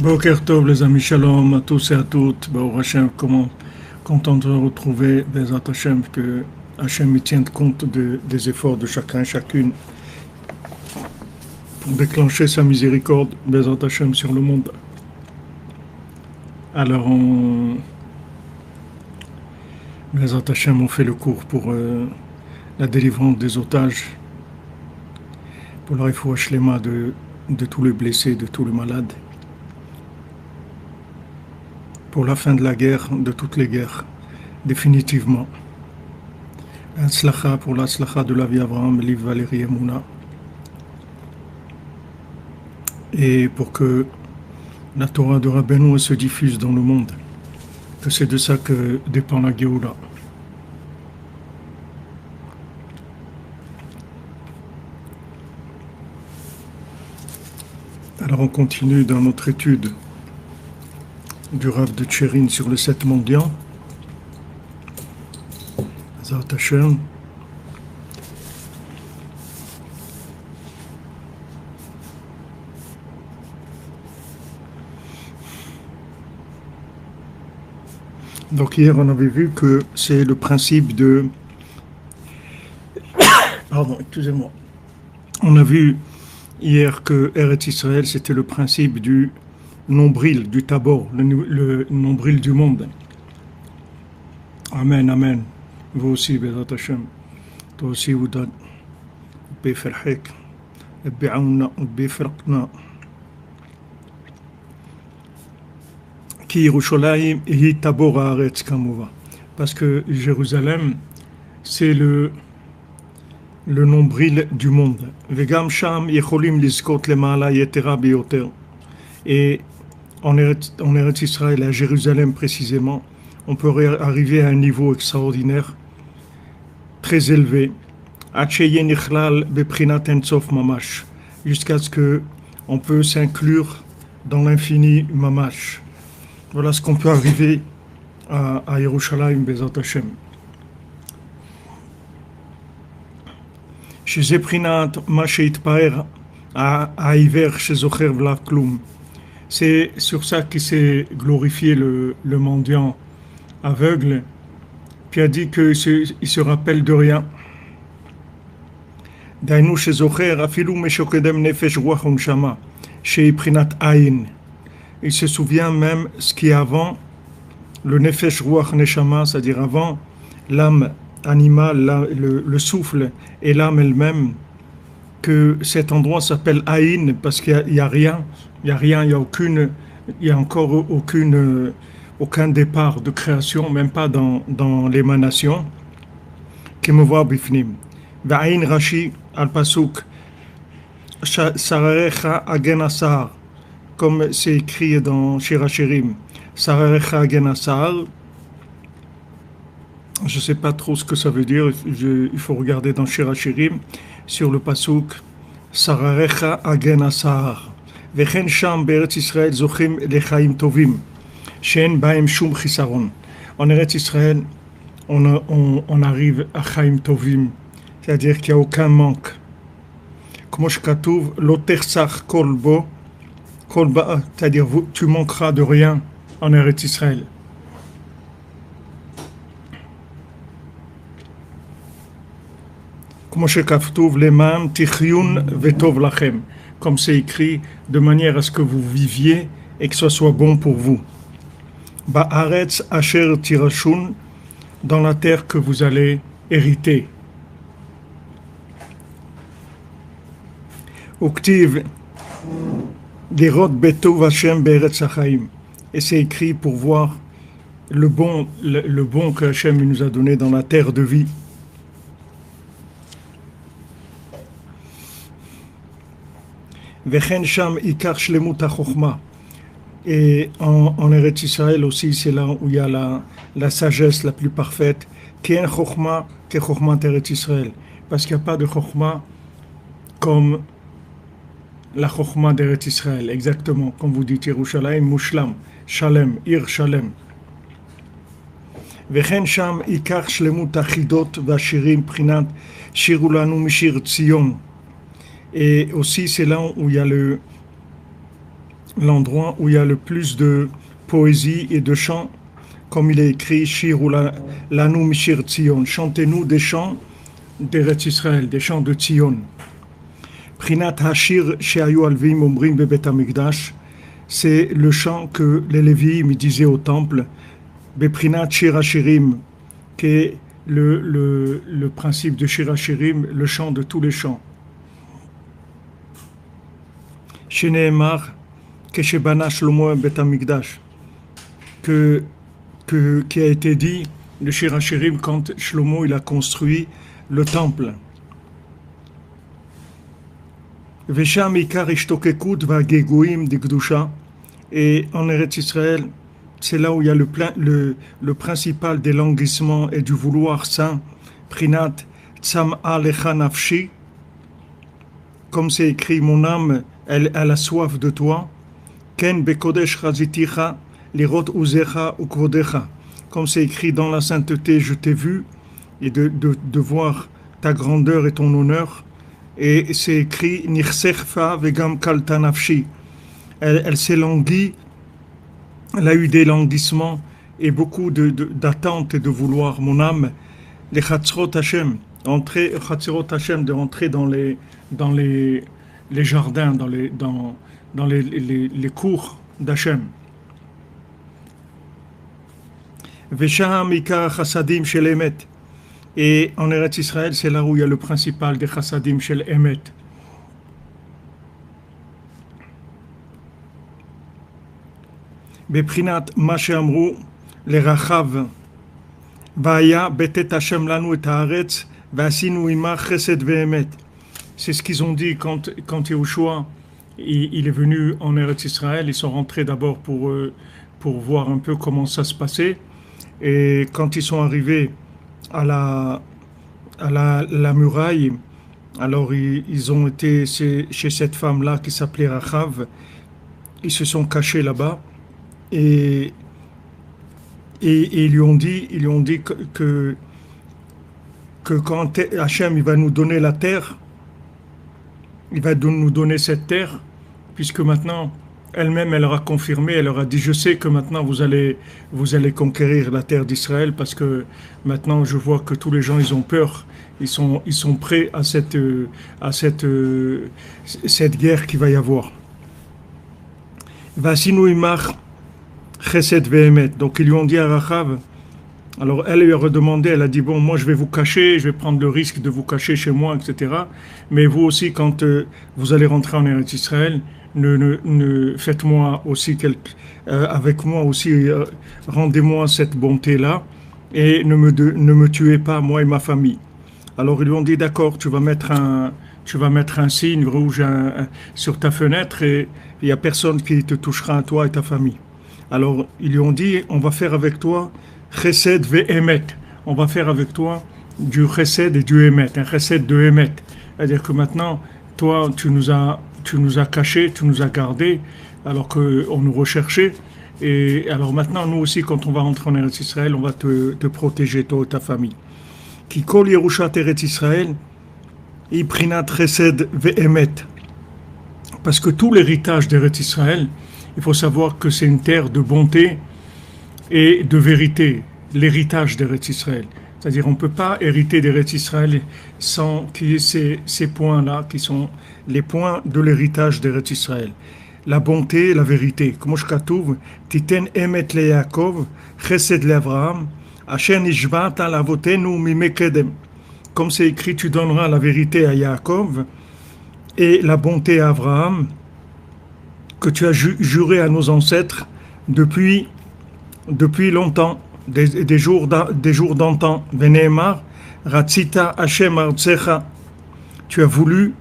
Boker Tov les amis, shalom à tous et à toutes. Baruch Hashem, comment content de retrouver Bezat Hashem, que Hashem y tienne compte des efforts de chacun et chacune pour déclencher sa miséricorde, Bezat Hashem, sur le monde. Alors, Bezat Hashem, on fait le cours pour la délivrance des otages, pour la refoua shlema de tous les blessés, de tous les malades, pour la fin de la guerre, de toutes les guerres, définitivement. Atzlacha pour l'atzlacha de la vie Abraham, Liv Valérie et Mouna. Et pour que la Torah de Rabbeinu se diffuse dans le monde, que c'est de ça que dépend la Géoula. Alors on continue dans notre étude du Rav de Tchérin sur les 7 mendiants. Bezat Hashem. Donc hier on avait vu que c'est le principe de... Pardon, excusez-moi. On a vu hier que Eretz Israël c'était le principe du nombril, du tabor, le nombril du monde. Amen, amen. Vous aussi, Bezat Hashem. Toi aussi, vous donne. Beferhek. Be'aouna, beferqna. Ki Yerushalayim hi tabor haaretz kamova. Parce que Jérusalem, c'est le nombril du monde. Vegam sham yecholim lizkot lemala yetera biyoter. Et en Eretz Israël, à Jérusalem précisément, on peut arriver à un niveau extraordinaire, très élevé, jusqu'à ce qu'on peut s'inclure dans l'infini mamash. Voilà ce qu'on peut arriver à Yerushalayim Bezat Hashem. Chez Zeprinat, Masheit Paer, à Iver, chez Zocher Vla Klum. C'est sur ça qu'il s'est glorifié le mendiant aveugle, qui a dit qu'il se rappelle de rien. Dainu shezocher afilu meshokedem nefesh ruach unshama shei prinat ayin. Il se souvient même ce qui est avant le nefesh ruach neshama, c'est-à-dire avant l'âme animale, le souffle et l'âme elle-même, que cet endroit s'appelle ayin parce qu'il n'y a rien. Il n'y a encore aucun départ de création, même pas dans l'émanation. Kemovar bifnim. Va'ain Rashi al-Pasuk, Sararecha agen asar, comme c'est écrit dans Shir HaShirim. Sararecha agen asar. Je ne sais pas trop ce que ça veut dire, il faut regarder dans Shir HaShirim, sur le Pasuk, Sararecha agen asar. וכן שם בארץ ישראל זוכים לחיים טובים, שאין בהם שום חיסרון. En Eretz Israël, on arrive à חיים טובים, c'est-à-dire qu'il n'y a aucun manque. כמו שכתוב, לא תחסך כל בו, כל באה, c'est-à-dire tu manqueras de rien en Eretz Israël. כמו שכתוב, למען תחיון וטוב לכם. Comme c'est écrit, de manière à ce que vous viviez et que ce soit bon pour vous. Ba'aretz asher tirashun, dans la terre que vous allez hériter. Uktiv lirot betov Hashem be'eretz hachaim. Et c'est écrit pour voir le bon que Hashem nous a donné dans la terre de vie. Et en Eretz Israël aussi, c'est là où il y a la sagesse la plus parfaite. Parce qu'il n'y a pas de chokhma comme la chokhma d'Eretz Israël. Exactement, comme vous dites, Yerushalayim, Mushlam, Shalem, Ir Shalem. וכן שם עיקר שלמות החידות והשירים מבחינת שירו לנו משיר ציון. Et aussi, c'est là où il y a l'endroit où il y a le plus de poésie et de chants, comme il est écrit, Shir ou Lanu Mishir Tzion, chantez-nous des chants d'Eretz Israël, des chants de Tzion. Prinat Hashir Sheayu Alvim Omrim Bebet Hamikdash, c'est le chant que les Lévi'im disaient au temple, Beprinat Shir Hashirim, qui est le principe de Shir Hashirim, le chant de tous les chants. Sheneemar Keshebana Shlomo Bet Hamikdash, qui a été dit, le Shir Hashirim, quand Shlomo il a construit le temple. Vesham Ikar Ishtokekut Vagegoim Dikdusha, et en Eretz Israël, c'est là où il y a le principal des languissements et du vouloir saint, Prinat Tzam'a Lecha Nafshi, comme c'est écrit, mon âme, elle a soif de toi, Ken Bekodesh Chaziticha, Lirot Uzecha Ukvodecha, comme c'est écrit dans la sainteté, je t'ai vu, et de voir ta grandeur et ton honneur, et c'est écrit, Nirserfa Vegam Kalta Nafshi, elle s'est languie, elle a eu des languissements et beaucoup d'attentes et de vouloir, mon âme, les Chatzrot Hashem, de rentrer dans les jardins, dans les cours d'Hachem. Vesham Ikar Chassadim Shel Emet, et en Eretz Israël, c'est là où il y a le principal des Chassadim Shel Emet. Beprinat Mashe Amru le Rachav Vaya Betet Hashem Lanu et Haaretz Vasinu Imach Chesed Ve'emet. C'est ce qu'ils ont dit quand Yehoshua il est venu en Eretz Israël. Ils sont rentrés d'abord pour voir un peu comment ça se passait. Et quand ils sont arrivés à la muraille, alors ils ont été chez cette femme-là qui s'appelait Rachav. Ils se sont cachés là-bas. Et ils lui ont dit que quand Hachem il va nous donner la terre, il va nous donner cette terre, puisque maintenant elle-même elle leur a confirmé, elle leur a dit, je sais que maintenant vous allez conquérir la terre d'Israël, parce que maintenant je vois que tous les gens ils ont peur, ils sont prêts à cette guerre qu'il va y avoir. Vasinu imach Chesed Ve'emet. Donc ils lui ont dit à Rachav, alors elle lui a redemandé, elle a dit, bon, moi je vais vous cacher, je vais prendre le risque de vous cacher chez moi, etc. Mais vous aussi, quand vous allez rentrer en Eretz Israël, faites-moi aussi avec moi aussi, rendez-moi cette bonté-là, et ne me tuez pas, moi et ma famille. Alors ils lui ont dit, d'accord, tu vas mettre un signe rouge sur ta fenêtre, et il n'y a personne qui te touchera, toi et ta famille. Alors, ils lui ont dit, on va faire avec toi Chesed ve'emet. On va faire avec toi du Chesed et du Emet, un Chesed de Emet. C'est-à-dire que maintenant, toi, tu nous as cachés, tu nous as gardés, alors qu'on nous recherchait. Et alors maintenant, nous aussi, quand on va rentrer en Eretz Israël, on va te protéger, toi et ta famille. Ki kol Yerushat Eretz Israël, Iprinat Chesed ve'emet. Parce que tout l'héritage d'Eretz Israël, il faut savoir que c'est une terre de bonté et de vérité, l'héritage d'Eretz Israël. C'est-à-dire on ne peut pas hériter d'Eretz Israël sans qu'il y ait ces points-là qui sont les points de l'héritage d'Eretz Israël. La bonté et la vérité. Comme je katouv, Titen emet le Yaakov, chesed le Avraham, asher nishbata lavotenu mimekedem. Comme c'est écrit, tu donneras la vérité à Yaakov et la bonté à Abraham, que tu as juré à nos ancêtres depuis longtemps, des jours d'antan. Veneemar, Ratzita Hashem Artsecha. Tu as voulu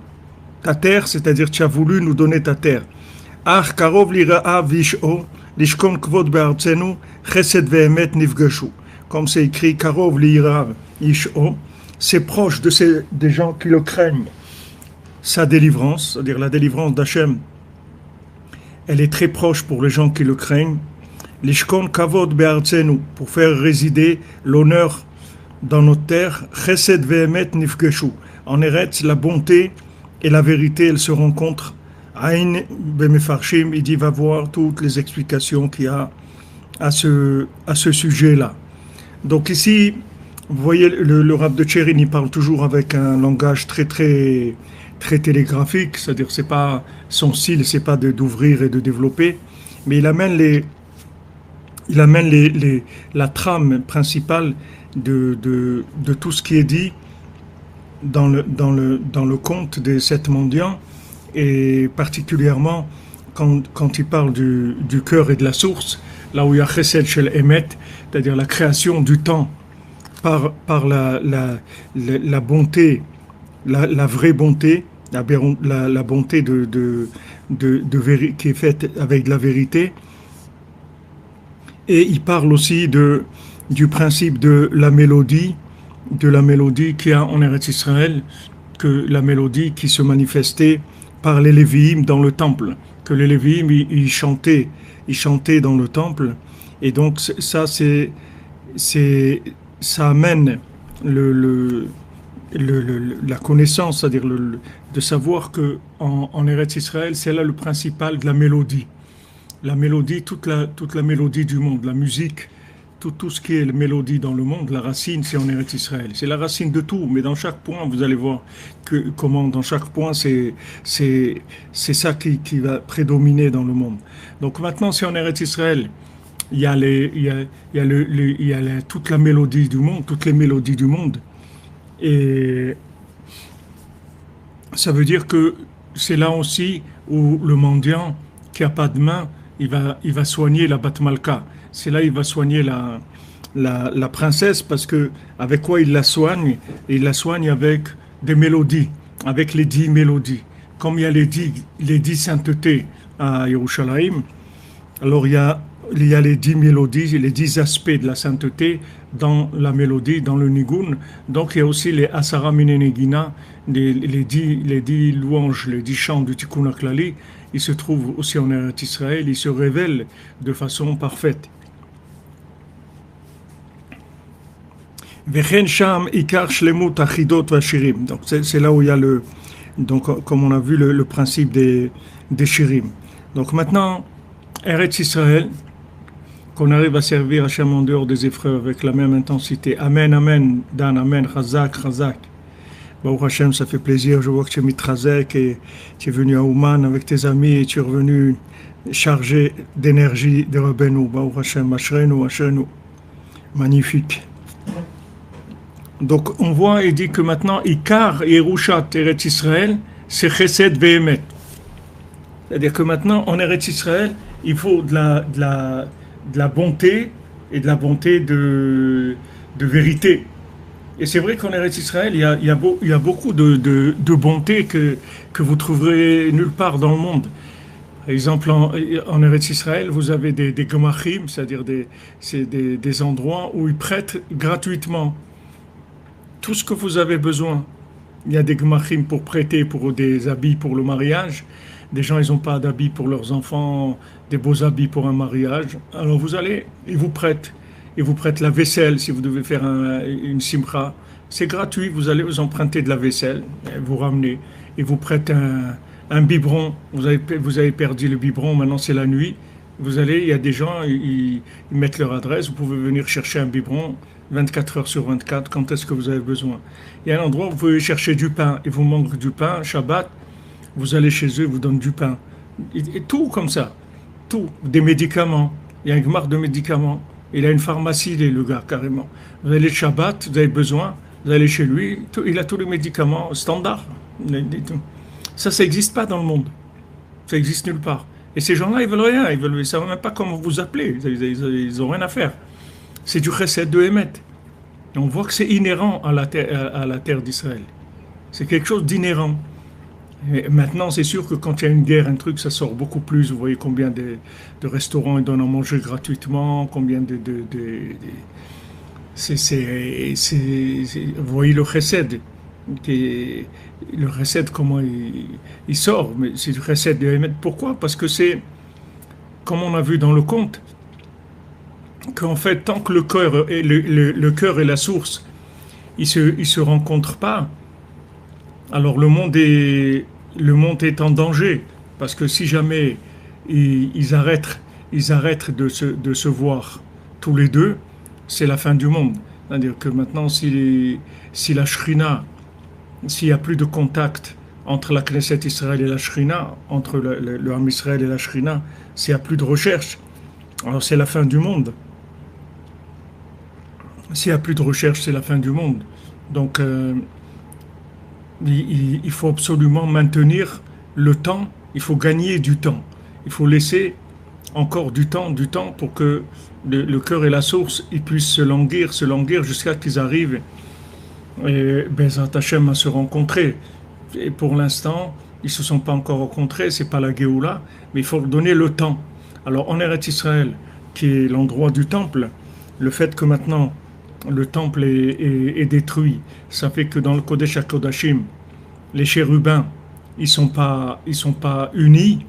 ta terre, c'est-à-dire tu as voulu nous donner ta terre. Ach karov lira'a vish'o, lishkon kvod be'artzenu, chesed ve'emet nifgashu. Comme c'est écrit, karov lira'a vish'o, c'est proche des gens qui le craignent. Sa délivrance, c'est-à-dire la délivrance d'Hachem, elle est très proche pour les gens qui le craignent. Lishkon kavod be'artzenu, pour faire résider l'honneur dans notre terre. Chesed ve'emet nifgeshu. En Eretz, la bonté et la vérité, elles se rencontrent Aïn Bemefarshim, il dit va voir toutes les explications qu'il y a à ce sujet-là. Donc ici, vous voyez, le Rav de Tchérin, il parle toujours avec un langage très télégraphique, c'est-à-dire c'est pas son style, c'est pas d'ouvrir et de développer, mais il amène la trame principale de tout ce qui est dit dans le conte des 7 mendiants, et particulièrement quand il parle du cœur et de la source, là où il y a Chesed Shel Emet, c'est-à-dire la création du temps par la bonté, la vraie bonté, la bonté qui est faite avec la vérité. Et il parle aussi du principe de la mélodie qu'il y a en Eretz Israël, que la mélodie qui se manifestait par les Lévi'im dans le temple, que les Lévi'im ils chantaient dans le temple, et donc ça ça amène la connaissance, c'est-à-dire de savoir que en Eretz Israël, c'est là le principal de la mélodie. La mélodie, toute la mélodie du monde, la musique, tout ce qui est la mélodie dans le monde, la racine, c'est en Eretz Israël. C'est la racine de tout, mais dans chaque point, vous allez voir comment dans chaque point, c'est ça qui va prédominer dans le monde. Donc maintenant, c'est en Eretz Israël. Il y a toute la mélodie du monde, toutes les mélodies du monde. Et ça veut dire que c'est là aussi où le mendiant qui n'a pas de main, il va soigner la Bat Malka. C'est là il va soigner la princesse, parce que avec quoi il la soigne? Il la soigne avec des mélodies, avec les 10 mélodies. Comme il y a les 10 saintetés à Yerushalayim, alors il y a les 10 mélodies, les 10 aspects de la sainteté dans la mélodie, dans le nigun. Donc il y a aussi les Asara Minenegina, les 10 louanges, les 10 chants du Tikkun HaKlali. Ils se trouvent aussi en Eretz Israël, ils se révèlent de façon parfaite. Vechen Sham Ikar Shlemut Achidot Vashirim. Donc c'est là où il y a donc comme on a vu le principe des Shirim. Donc maintenant, Eretz Israël, qu'on arrive à servir Hachem en dehors des épreuves avec la même intensité. Amen, amen, Dan, amen, Chazak, Chazak. Baruch Hashem, ça fait plaisir, je vois que tu es mitrazek et tu es venu à Ouman avec tes amis et tu es revenu chargé d'énergie de Rabbeinu. Baruch Hashem, Ashrenu, Ashrenu. Magnifique. Donc on voit, il dit que maintenant, Ikar et Yerushat Eretz Israël, c'est Chesed Ve'emet. C'est-à-dire que maintenant, en Eretz Israël, il faut de la bonté et de la bonté de vérité. Et c'est vrai qu'en Eretz Israël, il y a beaucoup de bonté que vous trouverez nulle part dans le monde. Par exemple, en Eretz Israël, vous avez des gemachim, c'est-à-dire des endroits où ils prêtent gratuitement tout ce que vous avez besoin. Il y a des gemachim pour prêter pour des habits pour le mariage. Des gens, ils n'ont pas d'habits pour leurs enfants, des beaux habits pour un mariage. Alors vous allez, ils vous prêtent. Ils vous prêtent la vaisselle si vous devez faire une simcha. C'est gratuit, vous allez vous emprunter de la vaisselle, vous ramenez. Ils vous prêtent un biberon. Vous avez perdu le biberon, maintenant c'est la nuit. Vous allez, il y a des gens, ils mettent leur adresse. Vous pouvez venir chercher un biberon 24 heures sur 24, quand est-ce que vous avez besoin. Il y a un endroit où vous pouvez chercher du pain. Il vous manque du pain, Shabbat. Vous allez chez eux, ils vous donnent du pain. Et tout comme ça. Tout. Des médicaments. Il y a une marque de médicaments. Il a une pharmacie, le gars, carrément. Vous allez le Shabbat, vous avez besoin, vous allez chez lui, il a tous les médicaments standards. Ça n'existe pas dans le monde. Ça existe nulle part. Et ces gens-là, ils veulent rien. Ils ne savent même pas comment vous appeler. Ils n'ont rien à faire. C'est du chesed de Emet. Et on voit que c'est inhérent à la terre d'Israël. C'est quelque chose d'inhérent. Et maintenant, c'est sûr que quand il y a une guerre, un truc, ça sort beaucoup plus. Vous voyez combien de restaurants ils donnent à manger gratuitement, combien vous voyez le chesed. Le chesed, comment il sort, mais c'est du chesed de Emet. Pourquoi? Parce que c'est, comme on a vu dans le conte, qu'en fait, tant que le cœur et la source, ils se rencontrent pas, alors le monde est en danger. Parce que si jamais ils arrêtent de se voir tous les deux, c'est la fin du monde. C'est-à-dire que maintenant, si la Shrina, s'il n'y a plus de contact entre la Knesset Israël et la Shrina, entre le Ham Israël et la Shrina, s'il n'y a plus de recherche, alors c'est la fin du monde. S'il n'y a plus de recherche, c'est la fin du monde. Donc, il faut absolument maintenir le temps, il faut gagner du temps. Il faut laisser encore du temps pour que le cœur et la source ils puissent se languir jusqu'à qu'ils arrivent Bezrat Hashem à se rencontrer. Et pour l'instant, ils ne se sont pas encore rencontrés, c'est pas la Géoula, mais il faut leur donner le temps. Alors en Eretz Israël, qui est l'endroit du temple, le fait que maintenant le temple est détruit, ça fait que dans le Kodesh HaKodashim, les chérubins, ils sont pas unis.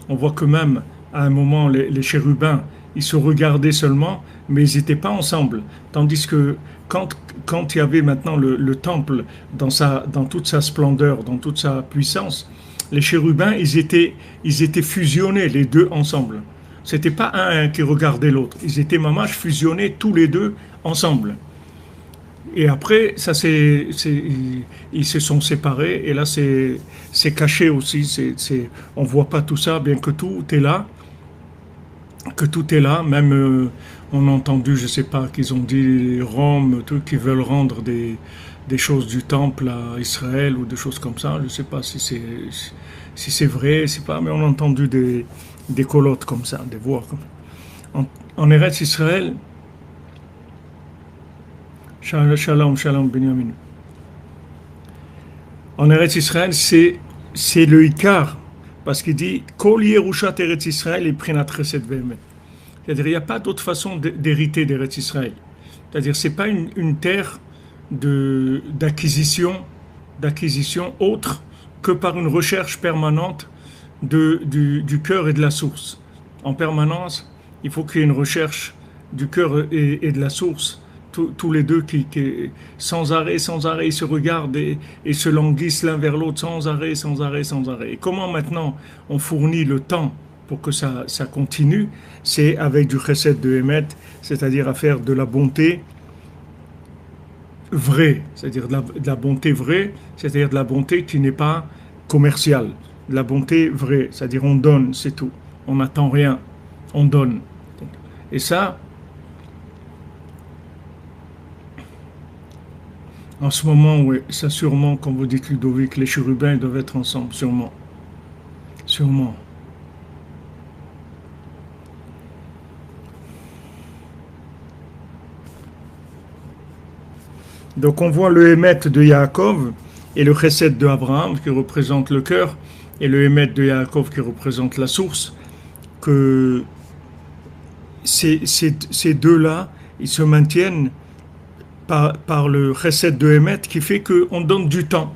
On voit que même à un moment, les chérubins, ils se regardaient seulement, mais ils n'étaient pas ensemble. Tandis que quand il y avait maintenant le temple dans toute sa splendeur, dans toute sa puissance, les chérubins, ils étaient fusionnés, les deux ensemble. C'était pas un qui regardait l'autre. Ils étaient mamash fusionnés tous les deux ensemble. Et après, ils se sont séparés. Et là, c'est caché aussi. On voit pas tout ça, bien que tout est là. Même on a entendu, je sais pas, qu'ils ont dit Rome, tout, qui veulent rendre des choses du temple à Israël ou des choses comme ça. Je sais pas si c'est vrai, c'est pas, mais on a entendu des colottes comme ça, des voix comme ça. En Eretz Israël, Shalom, Benjamin. En Eretz Israël, c'est le Ikar, parce qu'il dit Kol Yerushat Eretz Israël et Prinat Chesed Ve'emet. C'est-à-dire, il n'y a pas d'autre façon d'hériter d'Eretz Israël. C'est-à-dire, c'est pas une terre d'acquisition autre que par une recherche permanente du cœur et de la source. En permanence, il faut qu'il y ait une recherche du cœur et de la source. Tous les deux qui sans arrêt, ils se regardent et se languissent l'un vers l'autre sans arrêt. Et comment maintenant on fournit le temps pour que ça continue? C'est avec du chesed de Emet, c'est-à-dire à faire de la bonté vraie, c'est-à-dire de la bonté vraie, c'est-à-dire de la bonté qui n'est pas commerciale, de la bonté vraie, c'est-à-dire on donne, c'est tout, on n'attend rien, on donne. Et ça, en ce moment, oui, ça sûrement, comme vous dites Ludovic, les chérubins doivent être ensemble, sûrement. Sûrement. Donc on voit le Hémet de Yaakov et le Chesed de Abraham qui représente le cœur et le Hémet de Yaakov qui représente la source, que ces deux-là, ils se maintiennent par le Chesed de Hémet qui fait qu'on donne du temps,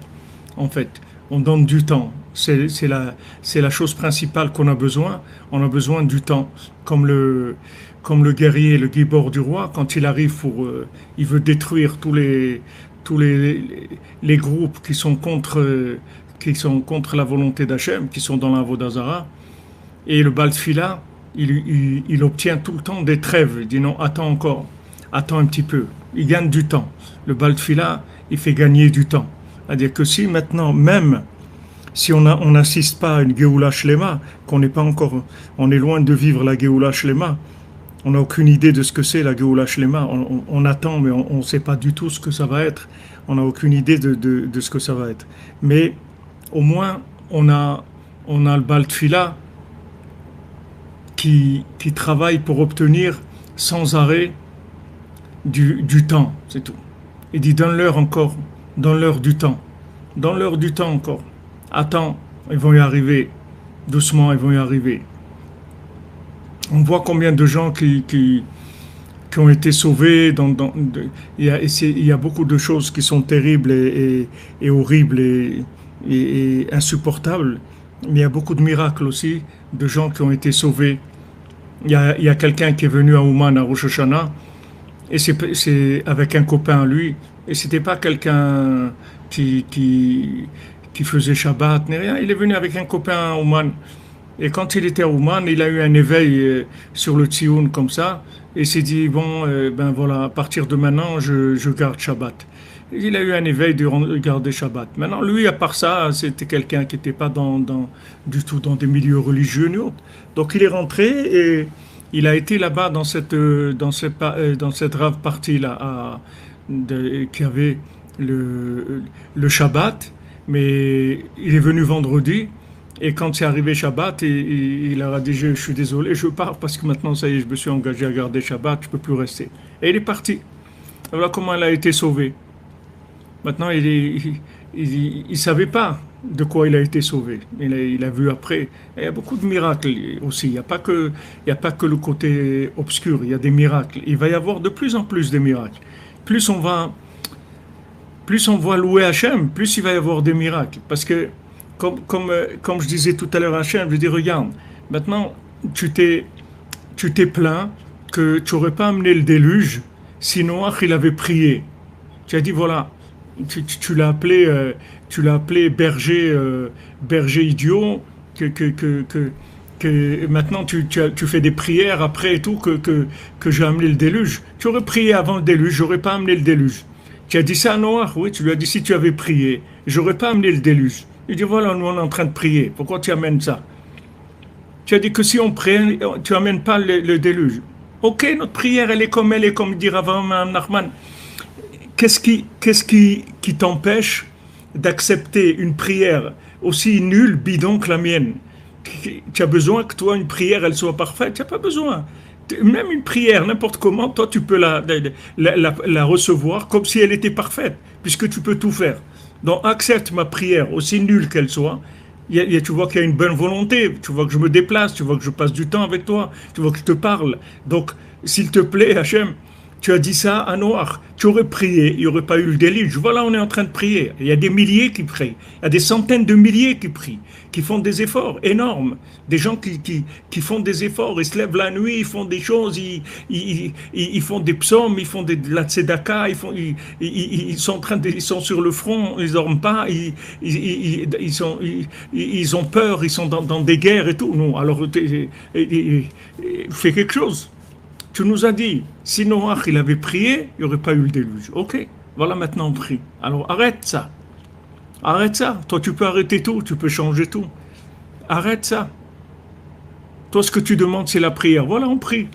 en fait. On donne du temps. C'est la chose principale qu'on a besoin. On a besoin du temps. Comme le guerrier, le gibor du roi, quand il arrive il veut détruire tous les groupes qui sont contre la volonté d'Hachem, qui sont dans la Avodah Zarah. Et le Baal Tfila, il obtient tout le temps des trêves. Il dit non, attends encore, attends un petit peu. Il gagne du temps. Le Baal Tfila, il fait gagner du temps. C'est-à-dire que si maintenant, même si on n'assiste pas à une Géoula Shlema, qu'on n'est pas encore, on est loin de vivre la Géoula Shlema, on n'a aucune idée de ce que c'est la Géoula Shlema, on attend, mais on ne sait pas du tout ce que ça va être, on n'a aucune idée de ce que ça va être. Mais au moins, on a le Baal Tfila qui travaille pour obtenir sans arrêt du temps, c'est tout. Il dit donne-leur encore, donne-leur du temps encore. Attends, ils vont y arriver. Doucement, ils vont y arriver. On voit combien de gens qui ont été sauvés. Il y a beaucoup de choses qui sont terribles et horribles et insupportables. Mais il y a beaucoup de miracles aussi, de gens qui ont été sauvés. Il y a quelqu'un qui est venu à Ouman, à Rosh Hashanah, et c'est avec un copain à lui, et c'était pas quelqu'un qui qui faisait Shabbat, ni rien. Il est venu avec un copain Ouman. Et quand il était à Ouman, il a eu un éveil sur le Tsioun comme ça. Et il s'est dit, bon, ben voilà, à partir de maintenant, je garde Shabbat. Il a eu un éveil de garder Shabbat. Maintenant, lui, à part ça, c'était quelqu'un qui n'était pas du tout dans des milieux religieux ni autres. Donc, il est rentré et il a été là-bas dans cette rave partie-là, qui avait le Shabbat. Mais il est venu vendredi. Et quand c'est arrivé Shabbat, il leur a dit, je suis désolé, je pars parce que maintenant, ça y est, je me suis engagé à garder Shabbat, je ne peux plus rester. Et il est parti. Voilà comment il a été sauvé. Maintenant, il savait pas de quoi il a été sauvé. Il a vu après. Et il y a beaucoup de miracles aussi. Il y a pas que le côté obscur. Il y a des miracles. Il va y avoir de plus en plus de miracles. Plus on va louer Hachem, plus il va y avoir des miracles. Parce que, comme je disais tout à l'heure à Hachem, je dis, regarde, maintenant, tu t'es plaint que tu n'aurais pas amené le déluge si Noach, il avait prié. Tu as dit, voilà, tu l'as appelé berger idiot, que maintenant tu fais des prières après et tout, que j'ai amené le déluge. Tu aurais prié avant le déluge, j'aurais pas amené le déluge. Tu as dit ça à Noach, oui, tu lui as dit si tu avais prié, j'aurais pas amené le déluge. Il dit voilà, nous on est en train de prier, pourquoi tu amènes ça? Tu as dit que si on prie, tu amènes pas le déluge. Ok, notre prière elle est comme dit Rav Nachman. Qu'est-ce qui t'empêche d'accepter une prière aussi nulle, bidon que la mienne? Tu as besoin que toi, une prière, elle soit parfaite? Tu n'as pas besoin. Même une prière, n'importe comment, toi, tu peux la recevoir comme si elle était parfaite, puisque tu peux tout faire. Donc, accepte ma prière, aussi nulle qu'elle soit. Tu vois qu'il y a une bonne volonté, tu vois que je me déplace, tu vois que je passe du temps avec toi, tu vois que je te parle. Donc, s'il te plaît, Hachem, tu as dit ça à Noach, tu aurais prié, il n'y aurait pas eu le déluge. Voilà, on est en train de prier. Il y a des milliers qui prient, il y a des centaines de milliers qui prient, qui font des efforts énormes. Des gens qui font des efforts, ils se lèvent la nuit, ils font des choses, ils font des psaumes, ils font de la tzedaka, ils sont sur le front, ils dorment pas, ils ont peur, ils sont dans des guerres et tout. Non, alors fais quelque chose. Tu nous as dit, si Noach il avait prié, il n'y aurait pas eu le déluge. Ok, voilà maintenant on prie. Alors arrête ça. Arrête ça. Toi tu peux arrêter tout, tu peux changer tout. Arrête ça. Toi ce que tu demandes c'est la prière. Voilà, on prie.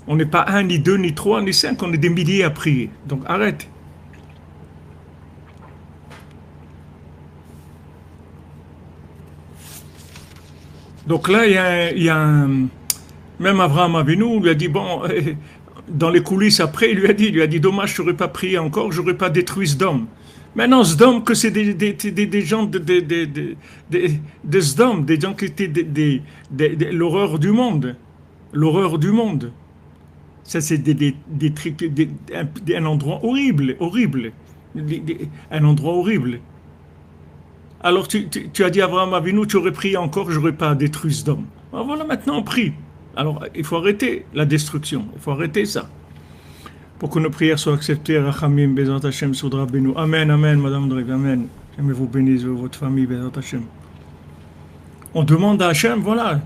On n'est pas un, ni deux, ni trois, ni cinq, on est des milliers à prier. Donc arrête. Donc là il y a un même Abraham Avinu lui a dit, bon, dans les coulisses après, il lui a dit, dommage, je n'aurais pas prié encore, je n'aurais pas détruit Sdom. Maintenant, Sdom, que c'est des gens de Sdom, des gens qui étaient l'horreur du monde. L'horreur du monde. Ça, c'est des trucs, un endroit horrible, horrible. Un endroit horrible. Alors, tu as dit à Abraham Avinu, tu aurais prié encore, je n'aurais pas détruit Sdom. Alors, voilà, maintenant, on prie. Alors, il faut arrêter la destruction. Il faut arrêter ça. Pour que nos prières soient acceptées. Rachamim, Bezat Hashem, Soudra Benou. Amen, amen, Madame Drive, amen. J'aimerais vous bénisse, votre famille, Bezat Hashem. On demande à Hashem, voilà.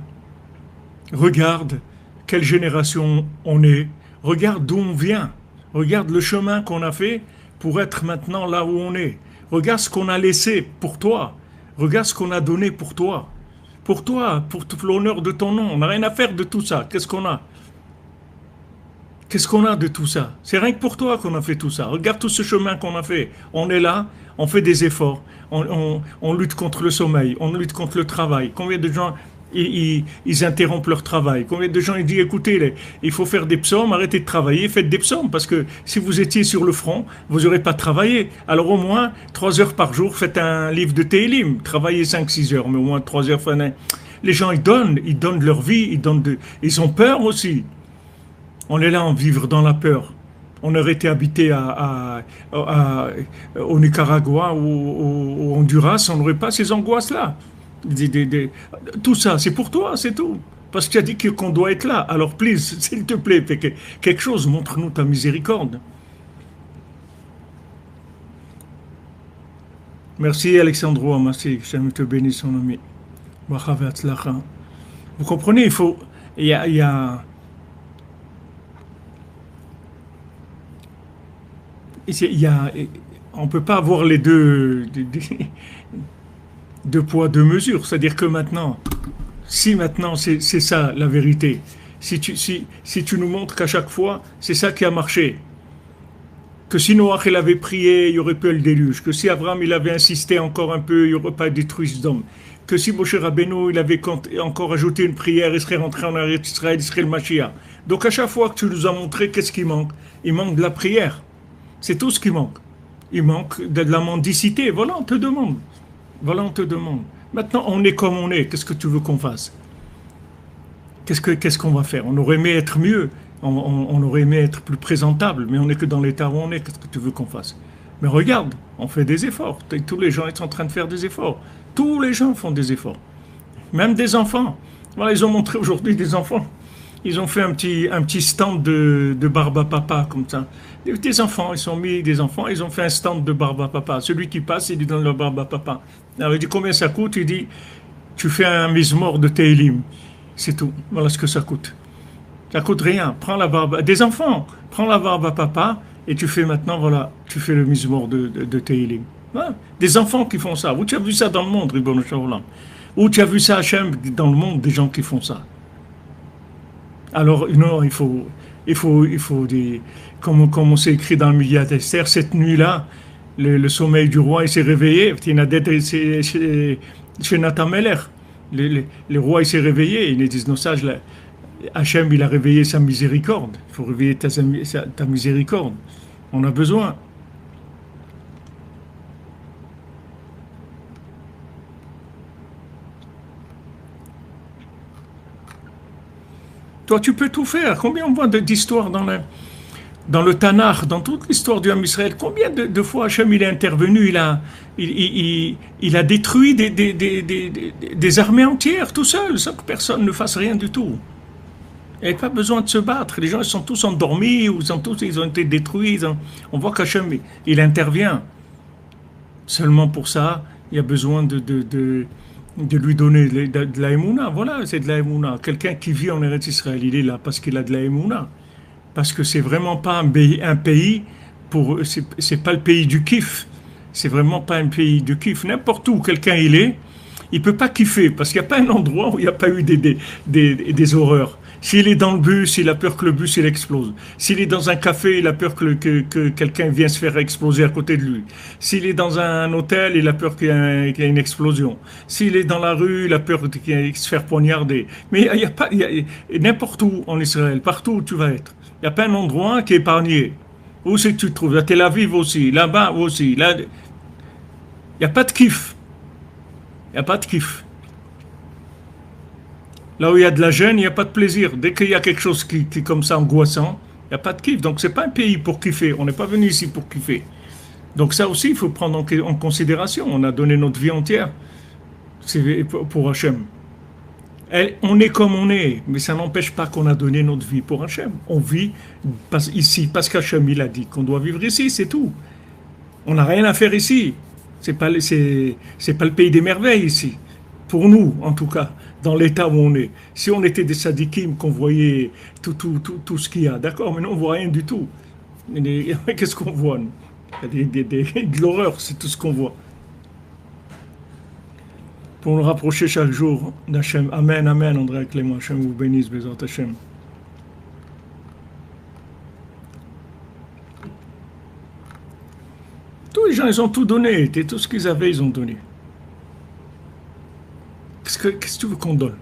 Regarde quelle génération on est. Regarde d'où on vient. Regarde le chemin qu'on a fait pour être maintenant là où on est. Regarde ce qu'on a laissé pour toi. Regarde ce qu'on a donné pour toi. Pour toi, pour tout l'honneur de ton nom. On n'a rien à faire de tout ça. Qu'est-ce qu'on a? Qu'est-ce qu'on a de tout ça? C'est rien que pour toi qu'on a fait tout ça. Regarde tout ce chemin qu'on a fait. On est là, on fait des efforts. On lutte contre le sommeil, on lutte contre le travail. Combien de gens ils interrompent leur travail? Combien de gens ils disent, écoutez, il faut faire des psaumes, arrêtez de travailler, faites des psaumes, parce que si vous étiez sur le front, vous n'aurez pas travaillé. Alors au moins, 3 heures par jour, faites un livre de Télim, travaillez 5-6 heures, mais au moins 3 heures. Les gens, ils donnent leur vie, ils ont peur aussi. On est là, on vivre dans la peur. On aurait été habité au Nicaragua ou au Honduras, on n'aurait pas ces angoisses-là. Tout ça, c'est pour toi, c'est tout. Parce que tu as dit qu'on doit être là. Alors, please, s'il te plaît, fais quelque chose, montre-nous ta miséricorde. Merci Alexandro, merci. J'aime te bénir, son ami. Bracha ve'atzlacha. Vous comprenez, il faut. Il y a, il y a- on ne peut pas avoir les deux poids, deux mesures. C'est-à-dire que maintenant, si maintenant c'est ça la vérité, si tu nous montres qu'à chaque fois, c'est ça qui a marché, que si Noach il avait prié, il y aurait pas eu le déluge, que si Abraham il avait insisté encore un peu, il n'y aurait pas détruit Sodome, que si Moshe Rabbeinu il avait encore ajouté une prière, il serait rentré en Eretz Israël, il serait le Mashiach. Donc à chaque fois que tu nous as montré qu'est-ce qui manque, il manque de la prière. C'est tout ce qui manque. Il manque de la mendicité. Voilà, on te demande. Voilà, on te demande. Maintenant, on est comme on est. Qu'est-ce que tu veux qu'on fasse? Qu'est-ce qu'on va faire? On aurait aimé être mieux. On aurait aimé être plus présentable, mais on n'est que dans l'état où on est. Qu'est-ce que tu veux qu'on fasse? Mais regarde, on fait des efforts. Tous les gens sont en train de faire des efforts. Tous les gens font des efforts. Même des enfants. Voilà, ils ont montré aujourd'hui des enfants. Ils ont fait un petit stand de barbe à papa, comme ça. Des enfants, ils sont mis des enfants, ils ont fait un stand de barbe à papa. Celui qui passe, il lui donne la barbe à papa. Alors il dit combien ça coûte? Il dit tu fais un mise-mort de Teilim. C'est tout. Voilà ce que ça coûte. Ça coûte rien. Prends la barbe. Des enfants, prends la barbe à papa et tu fais maintenant, voilà, tu fais le mise-mort de Teilim. Voilà. Des enfants qui font ça. Où tu as vu ça dans le monde, Ribbon Shalom? Où tu as vu ça, Hachem, dans le monde, des gens qui font ça? Alors, non, il faut des, comme on s'est écrit dans le Milliard d'Esther, cette nuit-là, le sommeil du roi, il s'est réveillé. Chez Nathan Meller, le roi, il s'est réveillé. Ils disent, nos sages, là, Hachem, il a réveillé sa miséricorde. Il faut réveiller ta miséricorde. On a besoin. Toi, tu peux tout faire. Combien on voit d'histoires dans le Tanakh, dans toute l'histoire du Ham Israël, combien de fois Hachem il est intervenu, il a détruit des armées entières tout seul, sans que personne ne fasse rien du tout. Il n'y avait pas besoin de se battre. Les gens ils sont tous endormis, ou ils ont été détruits. On voit qu'Hachem il intervient. Seulement pour ça, il y a besoin de lui donner de la émouna. Voilà, c'est de la émouna. Quelqu'un qui vit en Eretz Israël, il est là parce qu'il a de la émouna. Parce que c'est vraiment pas un pays pour, c'est pas le pays du kiff. C'est vraiment pas un pays du kiff. N'importe où quelqu'un il peut pas kiffer parce qu'il n'y a pas un endroit où il n'y a pas eu des horreurs. S'il est dans le bus, il a peur que le bus il explose. S'il est dans un café, il a peur que quelqu'un vienne se faire exploser à côté de lui. S'il est dans un hôtel, il a peur qu'il y ait une explosion. S'il est dans la rue, il a peur de se faire poignarder. Mais il y a pas, n'importe où en Israël, partout où tu vas être, il n'y a pas un endroit qui est épargné. Où c'est que tu te trouves? À Tel Aviv aussi, là-bas aussi. Là, il n'y a pas de kiff. Il n'y a pas de kiff. Là où il y a de la gêne, il n'y a pas de plaisir. Dès qu'il y a quelque chose qui est comme ça angoissant, il n'y a pas de kiff. Donc, ce n'est pas un pays pour kiffer. On n'est pas venu ici pour kiffer. Donc, ça aussi, il faut prendre en considération. On a donné notre vie entière. C'est pour Hachem. On est comme on est, mais ça n'empêche pas qu'on a donné notre vie pour Hachem. On vit ici parce qu'Hachem, il a dit qu'on doit vivre ici, c'est tout. On n'a rien à faire ici. C'est pas le pays des merveilles ici. Pour nous, en tout cas, dans l'état où on est. Si on était des sadikim, qu'on voyait tout ce qu'il y a, d'accord, mais nous, on ne voit rien du tout. Qu'est-ce qu'on voit, nous? Il y a de l'horreur, c'est tout ce qu'on voit. Pour nous rapprocher chaque jour d'Hachem. Amen, amen, André Clément. Hachem vous bénisse, Bézat Hachem. Tous les gens, ils ont tout donné. Tout ce qu'ils avaient, ils ont donné. Qu'est-ce que tu veux qu'on donne?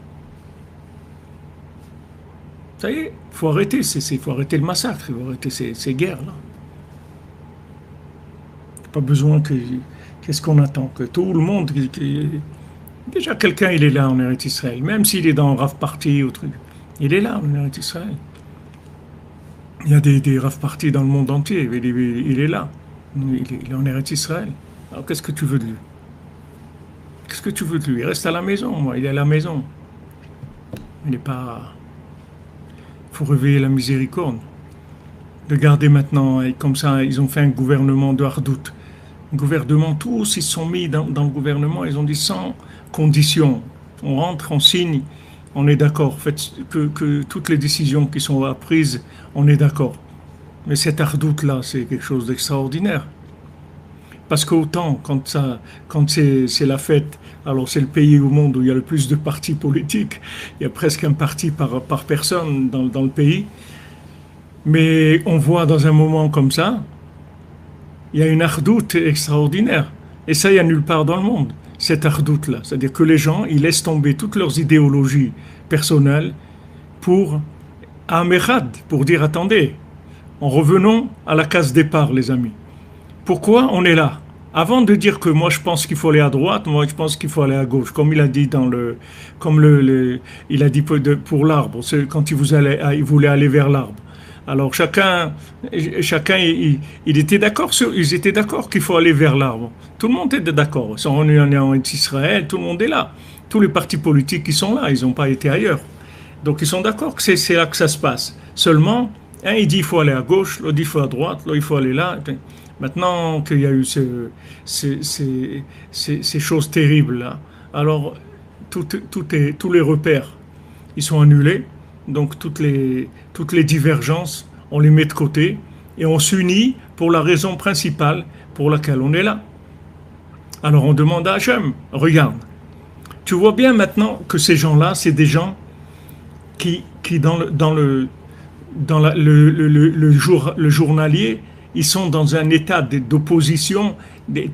Ça y est, il faut arrêter. Il faut arrêter le massacre. Il faut arrêter ces guerres-là. Pas besoin que... Qu'est-ce qu'on attend? Que tout le monde... Déjà, quelqu'un, il est là en Eretz Israël. Même s'il est dans Rav Party ou truc. Il est là en Eretz Israël. Il y a des Rav Party dans le monde entier. Il est là. Il est en Eretz Israël. Alors, qu'est-ce que tu veux de lui? Qu'est-ce que tu veux de lui? Il reste à la maison, moi. Il est à la maison. Il n'est pas... Il faut réveiller la miséricorde. Regardez maintenant, comme ça, ils ont fait un gouvernement de hardout. gouvernement, tous ils se sont mis dans le gouvernement, ils ont dit sans condition. On rentre, on signe, on est d'accord. Faites que toutes les décisions qui sont prises, on est d'accord. Mais cette ardoute-là, c'est quelque chose d'extraordinaire. Parce qu'autant, quand c'est la fête, alors c'est le pays au monde où il y a le plus de partis politiques. Il y a presque un parti par personne dans le pays. Mais on voit dans un moment comme ça, il y a une ardoute extraordinaire. Et ça, il n'y a nulle part dans le monde, cette ardoute-là. C'est-à-dire que les gens, ils laissent tomber toutes leurs idéologies personnelles pour Ahmed, pour dire attendez, en revenons à la case départ, les amis. Pourquoi on est là? Avant de dire que moi je pense qu'il faut aller à droite, moi je pense qu'il faut aller à gauche, comme il a dit il a dit pour l'arbre, c'est quand il voulait aller vers l'arbre. Alors chacun il était d'accord ils étaient d'accord qu'il faut aller vers l'arbre. Tout le monde était d'accord. On est en Israël, tout le monde est là. Tous les partis politiques qui sont là, ils n'ont pas été ailleurs. Donc ils sont d'accord que c'est là que ça se passe. Seulement, un il dit il faut aller à gauche, l'autre dit il faut à droite, l'autre il faut aller là. Maintenant qu'il y a eu ces choses terribles là, alors tous les repères, ils sont annulés. Donc toutes les divergences, on les met de côté et on s'unit pour la raison principale pour laquelle on est là. Alors on demande à Hachem, regarde, tu vois bien maintenant que ces gens-là, c'est des gens qui le journalier, ils sont dans un état d'opposition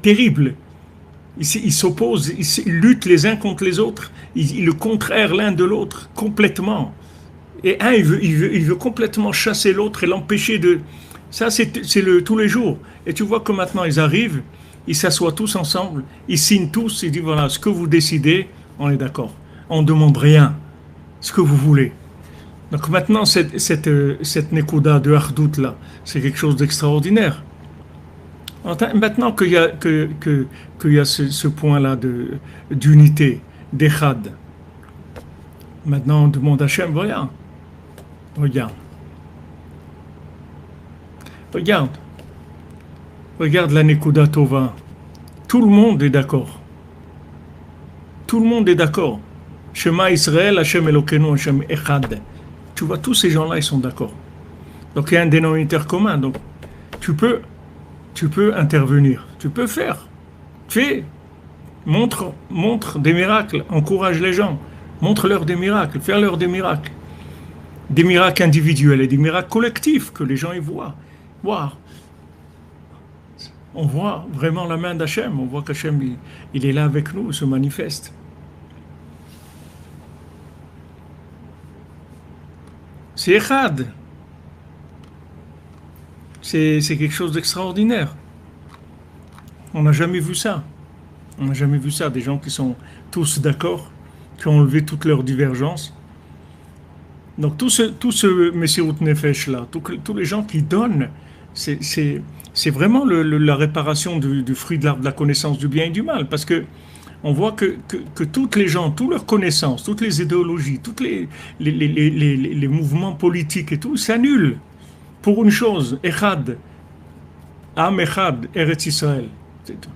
terrible. Ils s'opposent, ils luttent les uns contre les autres, ils le contraire l'un de l'autre complètement. Et un, il veut complètement chasser l'autre et l'empêcher de... Ça, c'est tous les jours. Et tu vois que maintenant, ils arrivent, ils s'assoient tous ensemble, ils signent tous, ils disent, voilà, ce que vous décidez, on est d'accord. On ne demande rien, ce que vous voulez. Donc maintenant, cette Nekuda de Hardout, là, c'est quelque chose d'extraordinaire. Maintenant qu'il y a ce point-là d'unité, d'Echad, maintenant on demande à Hachem, regarde la Nekuda Tova. Tout le monde est d'accord. Tout le monde est d'accord. Shema Israël, Hachem Elokeinu, Hachem Echad. Tu vois, tous ces gens-là, ils sont d'accord. Donc il y a un dénominateur commun. Donc tu peux intervenir, tu peux faire. Fais, montre des miracles, encourage les gens, montre-leur des miracles, fais-leur des miracles. Des miracles individuels et des miracles collectifs que les gens y voient. Wow. On voit vraiment la main d'Hachem, on voit qu'Hachem, il est là avec nous, il se manifeste. C'est Echad. C'est quelque chose d'extraordinaire. On n'a jamais vu ça. On n'a jamais vu ça. Des gens qui sont tous d'accord, qui ont enlevé toutes leurs divergences. Donc tout ce Messirut Nefesh là, tous les gens qui donnent, c'est vraiment la réparation du fruit de l'arbre de la connaissance du bien et du mal. Parce que on voit que toutes les gens, toutes leurs connaissances, toutes les idéologies, tous les mouvements politiques et tout, s'annulent pour une chose, Echad, Am Echad, Eretz Israël, c'est tout.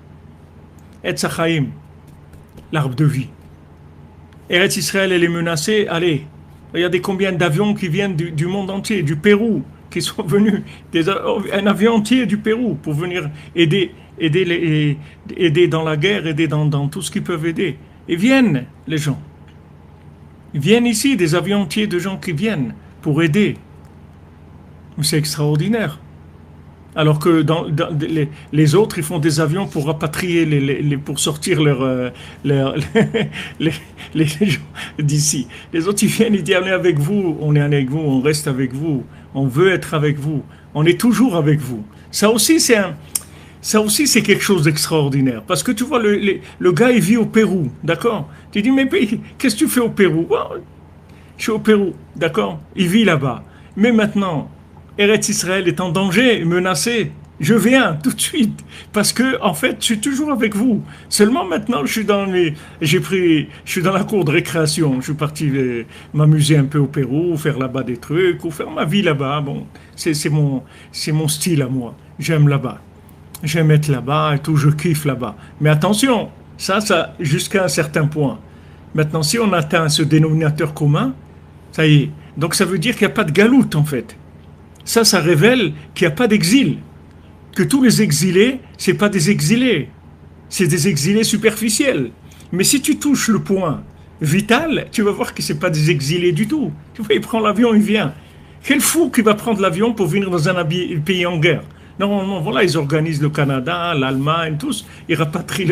Etz Hachaim, l'arbre de vie. Eretz Israël, elle est menacée, allez, regardez combien d'avions qui viennent du monde entier, du Pérou, qui sont venus, un avion entier du Pérou pour venir aider dans la guerre, aider dans tout ce qu'ils peuvent aider. Et viennent, les gens. Ils viennent ici, des avions entiers de gens qui viennent pour aider. C'est extraordinaire. Alors que les autres, ils font des avions pour rapatrier, pour sortir les gens d'ici. Les autres, ils viennent, ils disent, on est avec vous, on reste avec vous, on veut être avec vous, on est toujours avec vous. Ça aussi, c'est quelque chose d'extraordinaire. Parce que tu vois, le gars, il vit au Pérou, d'accord? Tu dis, mais qu'est-ce que tu fais au Pérou? Oh, je suis au Pérou, d'accord? Il vit là-bas. Mais maintenant, Eretz Israël est en danger, menacé. Je viens tout de suite parce que en fait, je suis toujours avec vous. Seulement maintenant, je suis dans la cour de récréation. Je suis parti m'amuser un peu au Pérou, faire là-bas des trucs ou faire ma vie là-bas. Bon, c'est mon style à moi. J'aime là-bas. j'aime être là-bas et tout, je kiffe là-bas. Mais attention, ça, jusqu'à un certain point. Maintenant, si on atteint ce dénominateur commun, ça y est. Donc ça veut dire qu'il n'y a pas de galoute en fait. Ça révèle qu'il n'y a pas d'exil. Que tous les exilés, c'est pas des exilés. C'est des exilés superficiels. Mais si tu touches le point vital, tu vas voir que c'est pas des exilés du tout. Tu vois, il prend l'avion, il vient. Quel fou qui va prendre l'avion pour venir dans un pays en guerre? Non, voilà, ils organisent le Canada, l'Allemagne, tous. Ils rapatrient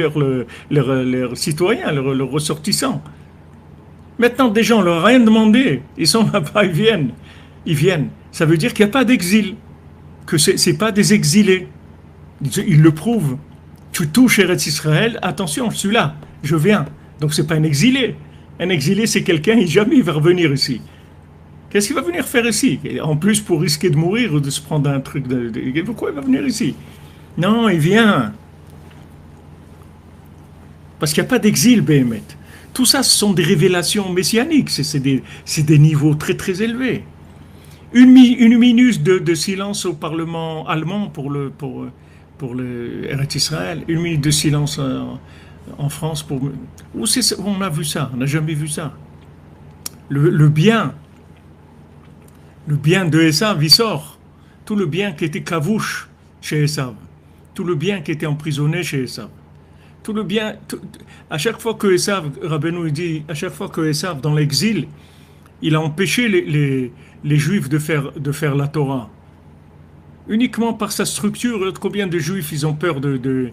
leurs citoyens, leurs ressortissants. Maintenant, des gens leur rien demandé. Ils sont là-bas, ils viennent. Ils viennent. Ça veut dire qu'il n'y a pas d'exil. Que c'est pas des exilés. Ils le prouvent. Tu touches Eretz Israël, attention, je suis là, je viens. Donc c'est pas un exilé. Un exilé, c'est quelqu'un qui jamais va revenir ici. Qu'est-ce qu'il va venir faire ici? En plus, pour risquer de mourir ou de se prendre un truc. Pourquoi il va venir ici? Non, il vient. Parce qu'il n'y a pas d'exil, Béhémet. Tout ça, ce sont des révélations messianiques. C'est des niveaux très, très élevés. Une minute de silence au Parlement allemand pour le Eretz Israël. Une minute de silence en France pour. Où on a vu ça? On n'a jamais vu ça. Le bien de Esav, il sort. Tout le bien qui était kavouche chez Esav. Tout le bien qui était emprisonné chez Esav. Tout le bien. À chaque fois que Esav, Rabbeinu dit, à chaque fois que Esav, dans l'exil, il a empêché les Juifs de faire la Torah. Uniquement par sa structure, combien de Juifs ils ont peur de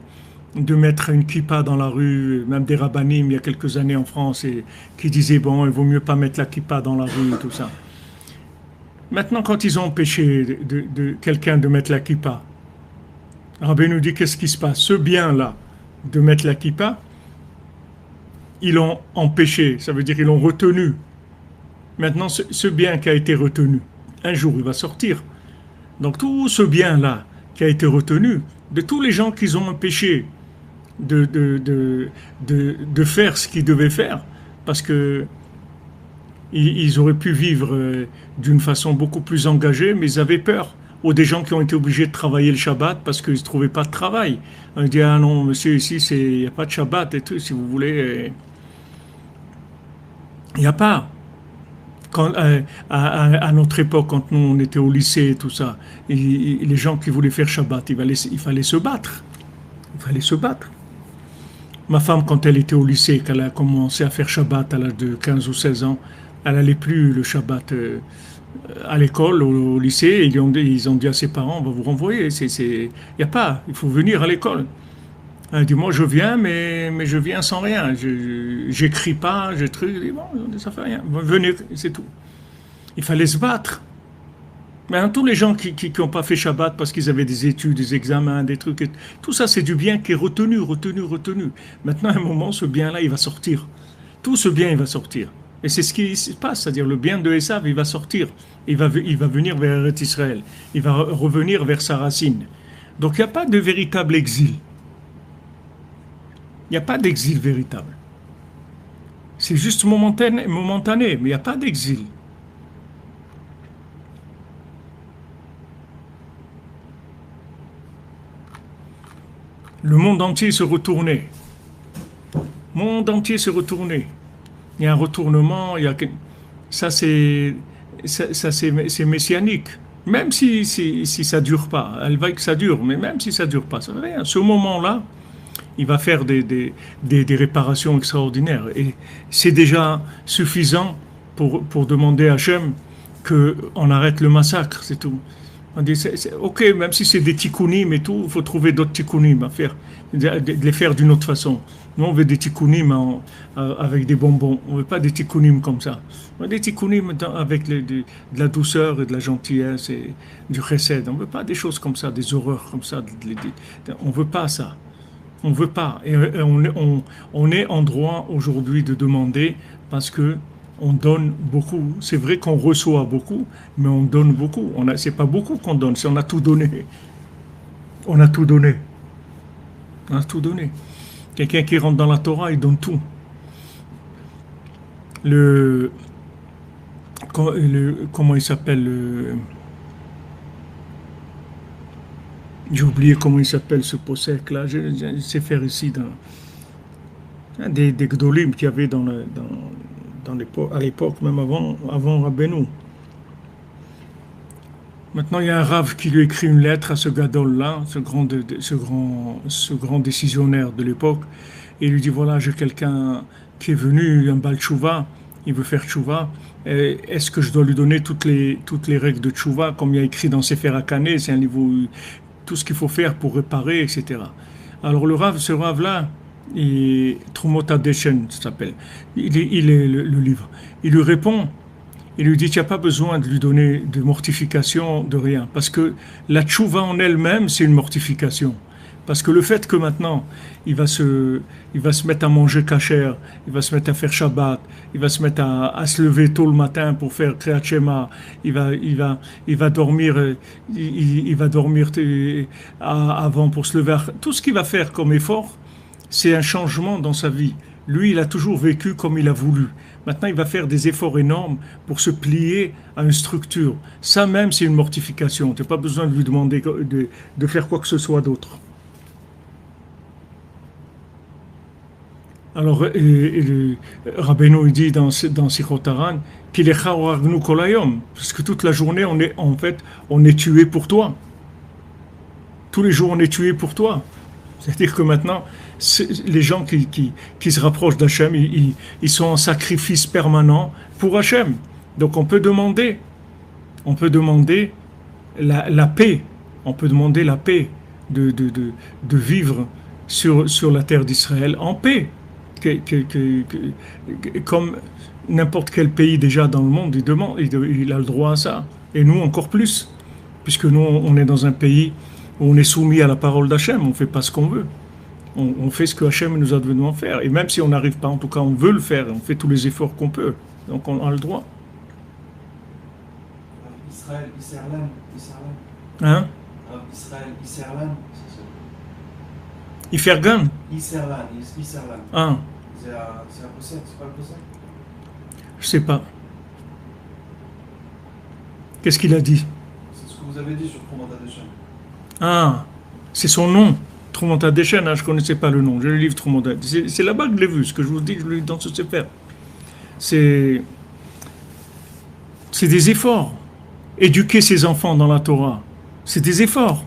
mettre une kippa dans la rue, même des rabbinim il y a quelques années en France, et qui disaient bon, il vaut mieux pas mettre la kippa dans la rue et tout ça. Maintenant, quand ils ont empêché de quelqu'un de mettre la kippa, Rabbi nous dit qu'est-ce qui se passe? Ce bien-là, de mettre la kippa, ils l'ont empêché, ça veut dire qu'ils l'ont retenu. Maintenant, ce bien qui a été retenu, un jour il va sortir. Donc tout ce bien-là qui a été retenu, de tous les gens qu'ils ont empêché de faire ce qu'ils devaient faire, parce que ils auraient pu vivre d'une façon beaucoup plus engagée, mais ils avaient peur. Ou des gens qui ont été obligés de travailler le Shabbat parce qu'ils ne trouvaient pas de travail. On dit, ah non, monsieur, ici, il n'y a pas de Shabbat et tout, si vous voulez. Il n'y a pas. Quand, à notre époque, quand nous on était au lycée et tout ça, les gens qui voulaient faire Shabbat, il fallait se battre. Il fallait se battre. Ma femme, quand elle était au lycée, qu'elle a commencé à faire Shabbat à l'âge de 15 ou 16 ans, elle n'allait plus le Shabbat à l'école, au lycée. Ils ont dit à ses parents, on va vous renvoyer. Il n'y a pas, il faut venir à l'école. Elle dit, moi je viens, mais je viens sans rien. J'écris pas, je truc. Bon, ça fait rien. Venez, c'est tout. Il fallait se battre. Mais tous les gens qui n'ont pas fait Shabbat parce qu'ils avaient des études, des examens, des trucs, tout ça c'est du bien qui est retenu. Maintenant, à un moment, ce bien-là, il va sortir. Tout ce bien, il va sortir. Et c'est ce qui se passe, c'est-à-dire le bien de Esav, il va sortir. Il va venir vers Eretz Israël. Il va revenir vers sa racine. Donc il n'y a pas de véritable exil. Il n'y a pas d'exil véritable. C'est juste momentané, mais il n'y a pas d'exil. Le monde entier se retournait. Le monde entier se retournait. Il y a un retournement, ça c'est messianique. Même si ça dure pas, elle va que ça dure, mais même si ça dure pas, ça veut rien. Ce moment-là, il va faire des réparations extraordinaires. Et c'est déjà suffisant pour demander à Hachem qu'on arrête le massacre, c'est tout. On dit, ok, même si c'est des tikkunim et tout, il faut trouver d'autres tikkunim à faire, de les faire d'une autre façon. Nous, on veut des tikkunim avec des bonbons. On ne veut pas des tikkunim comme ça. On veut des tikkunim avec de la douceur et de la gentillesse et du chesed. On ne veut pas des choses comme ça, des horreurs comme ça. On ne veut pas ça. On ne veut pas. Et on est en droit aujourd'hui de demander parce que on donne beaucoup. C'est vrai qu'on reçoit beaucoup, mais on donne beaucoup. C'est pas beaucoup qu'on donne, c'est on a tout donné. On a tout donné. On a tout donné. Quelqu'un qui rentre dans la Torah, il donne tout. Comment il s'appelle J'ai oublié comment il s'appelle ce possèque là. Je sais faire ici des Gdolim qu'il y avait dans l'époque, à l'époque, même avant Rabbeinu. Maintenant, il y a un Rav qui lui écrit une lettre à ce Gadol-là, ce grand décisionnaire de l'époque, et il lui dit, voilà, j'ai quelqu'un qui est venu, un Baal Tchouva, il veut faire Tchouva, est-ce que je dois lui donner toutes les règles de Tchouva, comme il y a écrit dans Sefer HaKaneh, c'est un niveau, tout ce qu'il faut faire pour réparer, etc. Alors ce Rav-là, Trumot Hadeshen, ça s'appelle, il est le livre, il lui répond, il lui dit, tu n'as pas besoin de lui donner de mortification, de rien. Parce que la tchouva en elle-même, c'est une mortification. Parce que le fait que maintenant, il va se mettre à manger kasher, il va se mettre à faire Shabbat, il va se mettre à se lever tôt le matin pour faire Kriyat Shema, il va dormir, il va dormir avant pour se lever. Tout ce qu'il va faire comme effort, c'est un changement dans sa vie. Lui, il a toujours vécu comme il a voulu. Maintenant, il va faire des efforts énormes pour se plier à une structure. Ça même, c'est une mortification. Tu n'as pas besoin de lui demander de faire quoi que ce soit d'autre. Alors, Rabbeinu il dit dans Sichot Haran qu'il est Chawaragnu Kolayom, parce que toute la journée, on est tué pour toi. Tous les jours, on est tué pour toi. C'est-à-dire que maintenant, les gens qui se rapprochent d'Hachem, ils sont en sacrifice permanent pour Hachem. Donc on peut demander la paix, on peut demander la paix de vivre sur la terre d'Israël en paix, comme n'importe quel pays déjà dans le monde, il a le droit à ça. Et nous encore plus, puisque nous on est dans un pays où on est soumis à la parole d'Hachem, on ne fait pas ce qu'on veut. On fait ce que Hachem nous a demandé de faire. Et même si on n'arrive pas, en tout cas, on veut le faire. On fait tous les efforts qu'on peut. Donc, on a le droit. Israël, Isserlan. Hein? Israël, Isserlan. Ifergan? Isserlan. Ah. C'est la possède, c'est pas le possède? Je sais pas. Qu'est-ce qu'il a dit? C'est ce que vous avez dit sur Trumot Hadeshen. Ah, c'est son nom. Trumot Hadeshen, je ne connaissais pas le nom. J'ai le livre Trumot Hadeshen. C'est là-bas que je l'ai vu. Ce que je vous dis, je l'ai lu dans ce Sefer. C'est des efforts. Éduquer ses enfants dans la Torah, c'est des efforts.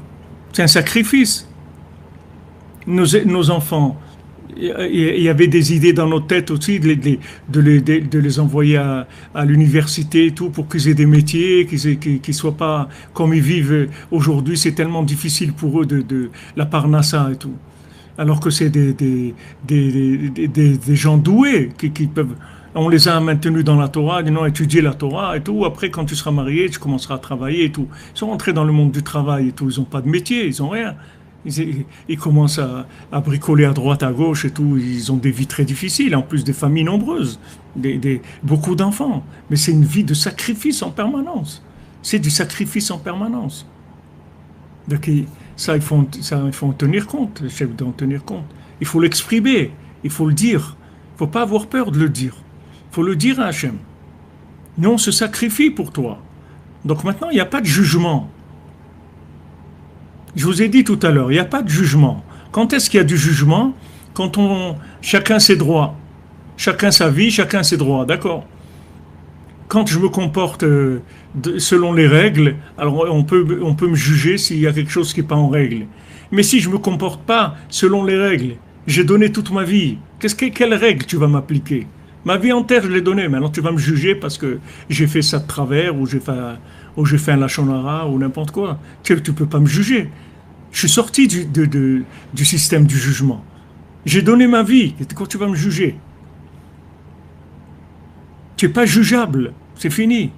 C'est un sacrifice. Nos enfants, il y avait des idées dans nos têtes aussi de les envoyer à l'université et tout pour qu'ils aient des métiers, qu'ils soient pas comme ils vivent aujourd'hui. C'est tellement difficile pour eux de la parnassa et tout. Alors que c'est des gens doués qui peuvent. On les a maintenus dans la Torah, ils ont étudié la Torah et tout. Après, quand tu seras marié, tu commenceras à travailler et tout. Ils sont rentrés dans le monde du travail et tout. Ils n'ont pas de métier, ils n'ont rien. Ils commencent à bricoler à droite, à gauche et tout. Ils ont des vies très difficiles, en plus des familles nombreuses, beaucoup d'enfants. Mais c'est une vie de sacrifice en permanence. C'est du sacrifice en permanence. Donc ça, il faut en tenir compte, le chef doit en tenir compte. Il faut l'exprimer, il faut le dire. Il ne faut pas avoir peur de le dire. Il faut le dire à Hachem. Nous, on se sacrifie pour toi. Donc maintenant, il n'y a pas de jugement. Je vous ai dit tout à l'heure, il n'y a pas de jugement. Quand est-ce qu'il y a du jugement? Quand chacun ses droits. Chacun sa vie, chacun ses droits, d'accord? Quand je me comporte selon les règles, alors on peut me juger s'il y a quelque chose qui n'est pas en règle. Mais si je ne me comporte pas selon les règles, j'ai donné toute ma vie, quelle règle tu vas m'appliquer? Ma vie entière, je l'ai donnée, maintenant tu vas me juger parce que j'ai fait ça de travers, ou j'ai fait un lachon hara, ou n'importe quoi. Tu ne peux pas me juger. Je suis sorti du système du jugement. J'ai donné ma vie, quand tu vas me juger? Tu n'es pas jugeable, c'est fini.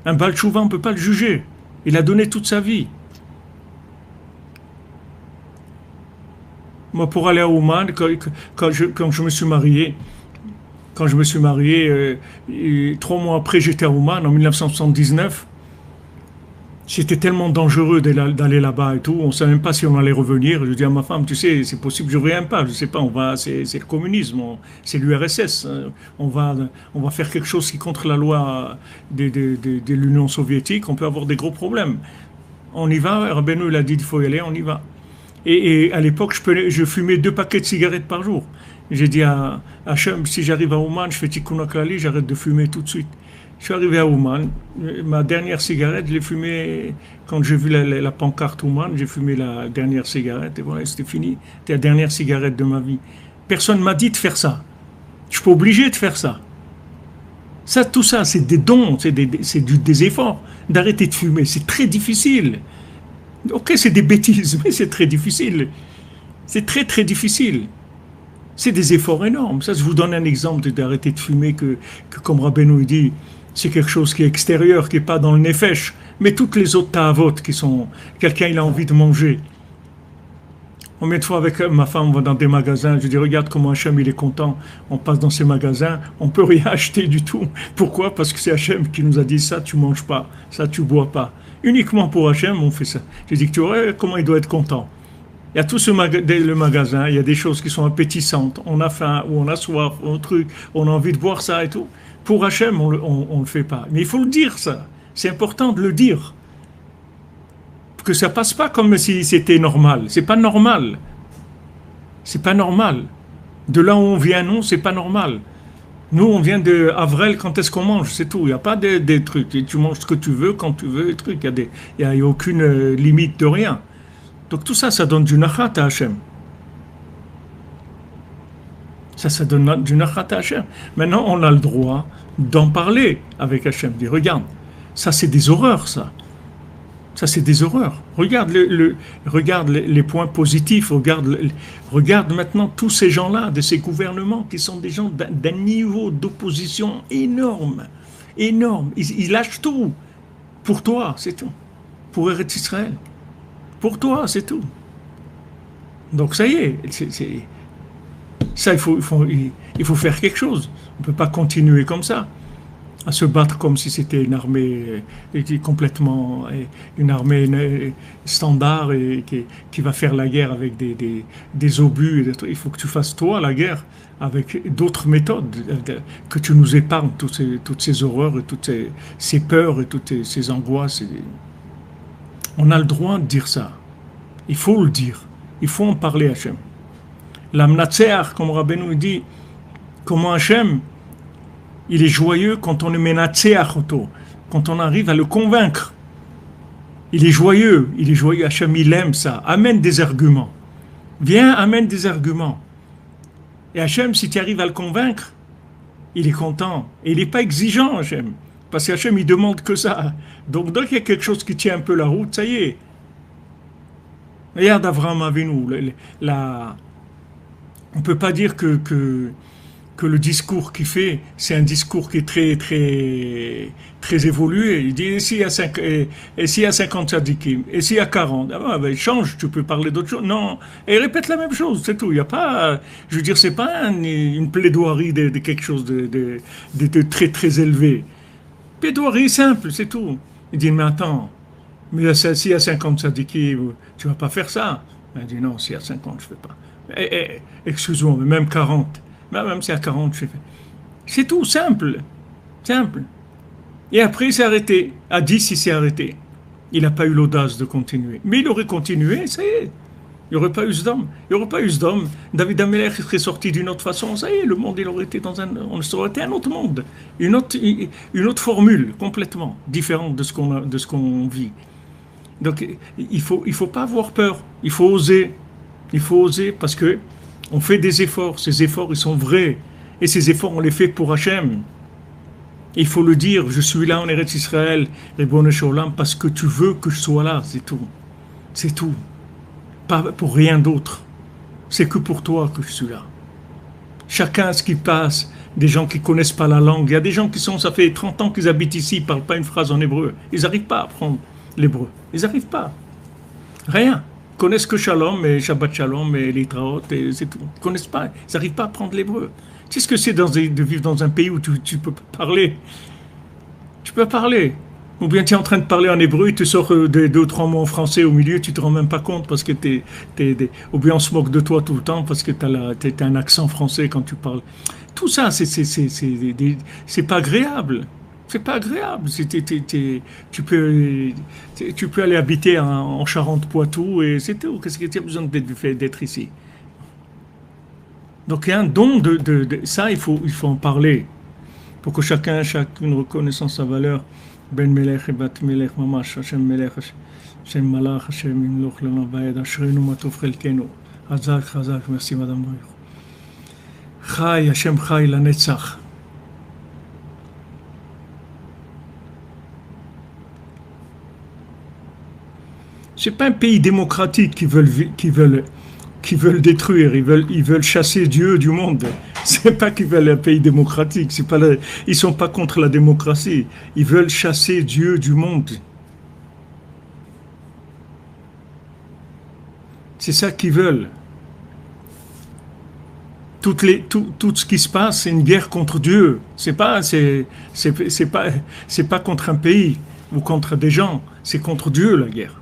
Un Baal Tchouva, on ne peut pas le juger. Il a donné toute sa vie. Moi, pour aller à Ouman, quand je me suis marié, 3 mois après, j'étais à Ouman, en 1979. C'était tellement dangereux d'aller là-bas et tout. On ne savait même pas si on allait revenir. Je dis à ma femme, tu sais, c'est possible, je ne reviens pas. Je ne sais pas, c'est le communisme, c'est l'URSS. On va faire quelque chose qui est contre la loi de l'Union soviétique. On peut avoir des gros problèmes. On y va, Rabbeinu il a dit il faut y aller, on y va. Et à l'époque, je fumais 2 paquets de cigarettes par jour. J'ai dit à Hachem, si j'arrive à Ouman, je fais Tikkun Klali, j'arrête de fumer tout de suite. Je suis arrivé à Ouman, ma dernière cigarette, je l'ai fumée quand j'ai vu la pancarte Ouman, j'ai fumé la dernière cigarette et voilà, c'était fini. C'était la dernière cigarette de ma vie. Personne ne m'a dit de faire ça. Je suis pas obligé de faire ça. Ça, tout ça, c'est des dons, c'est des efforts d'arrêter de fumer. C'est très difficile. Ok, c'est des bêtises, mais c'est très difficile. C'est très très difficile. C'est des efforts énormes. Ça, je vous donne un exemple d'arrêter de fumer que comme Rabbeinu dit, c'est quelque chose qui est extérieur, qui n'est pas dans le nefesh. Mais toutes les autres ta'avot qui sont... Quelqu'un, il a envie de manger. Combien de fois avec ma femme, on va dans des magasins, je dis, regarde comment Hachem, il est content. On passe dans ces magasins, on ne peut rien acheter du tout. Pourquoi? Parce que c'est Hachem qui nous a dit, ça, tu ne manges pas, ça, tu ne bois pas. Uniquement pour Hachem, on fait ça. Je dis que tu vois comment il doit être content. Il y a tout le magasin, il y a des choses qui sont appétissantes. On a faim, ou on a soif, ou un truc, on a envie de boire ça et tout. Pour Hachem, on ne le fait pas. Mais il faut le dire, ça. C'est important de le dire. Que ça passe pas comme si c'était normal. C'est pas normal. C'est pas normal. De là où on vient, non, c'est pas normal. Nous, on vient de Avril, quand est-ce qu'on mange? C'est tout. Il n'y a pas des trucs. Et tu manges ce que tu veux, quand tu veux, des trucs. Il n'y a aucune limite de rien. Donc tout ça, ça donne du nachat à Hachem. Ça donne du nachat à Hachem. Maintenant, on a le droit d'en parler avec Hachem. Dire, regarde, ça c'est des horreurs, ça. Ça, c'est des horreurs. Regarde, regarde les points positifs. Regarde maintenant tous ces gens-là, de ces gouvernements, qui sont des gens d'un niveau d'opposition énorme. Énorme. Ils lâchent tout. Pour toi, c'est tout. Pour Eretz Israël. Pour toi, c'est tout. Donc ça y est. Ça, il faut faire quelque chose. On ne peut pas continuer comme ça, à se battre comme si c'était une armée complètement, une armée standard et qui va faire la guerre avec des obus. Il faut que tu fasses toi la guerre avec d'autres méthodes, que tu nous épargnes toutes ces horreurs et toutes ces peurs et toutes ces angoisses. On a le droit de dire ça. Il faut le dire. Il faut en parler à Hachem. L'amnatseach, comme Rabbeinu dit, comment Hachem, il est joyeux quand on est menatseach auto, quand on arrive à le convaincre. Il est joyeux, Hachem, il aime ça. Amène des arguments. Viens, amène des arguments. Et Hachem, si tu arrives à le convaincre, il est content. Et il n'est pas exigeant, Hachem. Parce qu'Hachem, il demande que ça. Donc, dès qu'il y a quelque chose qui tient un peu la route, ça y est. Regarde Avraham Avinu. On ne peut pas dire que le discours qu'il fait, c'est un discours qui est très, très, très évolué. Il dit, et s'il y a 50 tzadikim, et s'il y a 40, change, tu peux parler d'autre chose. Non, et il répète la même chose, c'est tout. Il n'y a pas, je veux dire, c'est pas une plaidoirie de quelque chose de très, très élevé. Plaidoirie simple, c'est tout. Il dit, mais attends, mais s'il y a 50 tzadikim, tu ne vas pas faire ça. Il dit, non, s'il y a 50, je ne fais pas. Excuse-moi, mais même 40. Même si à 40, je fais. C'est tout, simple. Simple. Et après, il s'est arrêté. À 10, il s'est arrêté. Il n'a pas eu l'audace de continuer. Mais il aurait continué, ça y est. Il n'y aurait pas eu ce d'homme. Il n'y aurait pas eu ce d'homme. David Amelech serait sorti d'une autre façon. Ça y est, le monde, il aurait été on aurait été un autre monde. Une autre formule, complètement différente de ce qu'on vit. Donc, il faut pas avoir peur. Il faut oser. Il faut oser parce que on fait des efforts. Ces efforts, ils sont vrais. Et ces efforts, on les fait pour Hachem. Il faut le dire. Je suis là en Eretz Israël, Ribono Shel Olam, parce que tu veux que je sois là. C'est tout. C'est tout. Pas pour rien d'autre. C'est que pour toi que je suis là. Chacun ce qui passe. Des gens qui ne connaissent pas la langue. Il y a des gens ça fait 30 ans qu'ils habitent ici, ils ne parlent pas une phrase en hébreu. Ils n'arrivent pas à apprendre l'hébreu. Ils n'arrivent pas. Rien. Ils connaissent que Shalom et Shabbat Shalom et Litraot et c'est tout. Ils ne connaissent pas. Ils n'arrivent pas à apprendre l'hébreu. Tu sais ce que c'est de vivre dans un pays où tu peux parler. Tu peux parler. Ou bien tu es en train de parler en hébreu, tu sors 2 ou 3 mots en français au milieu, tu ne te rends même pas compte parce que ou bien on se moque de toi tout le temps parce que tu as un accent français quand tu parles. Tout ça, c'est pas agréable. C'est pas agréable. Tu peux aller habiter en Charente-Poitou et c'est tout. Qu'est-ce que tu as besoin d'être ici? Donc il y a un don ça, il faut en parler pour que chacune reconnaisse sa valeur. Ben Melech et Bat Melech, Mamash, Hashem Melech, Hashem Malach, Hashem Imloch, Lana Vaed, Ashrenu Matov Chelkenu. Chazak, Chazak, merci Madame Baruch. Chai, Hashem Chai, la Netzach. C'est pas un pays démocratique qui veulent détruire, ils veulent chasser Dieu du monde. C'est pas qu'ils veulent un pays démocratique, ils sont pas contre la démocratie, ils veulent chasser Dieu du monde. C'est ça qu'ils veulent. Tout ce qui se passe, c'est une guerre contre Dieu. C'est pas contre un pays ou contre des gens, c'est contre Dieu la guerre.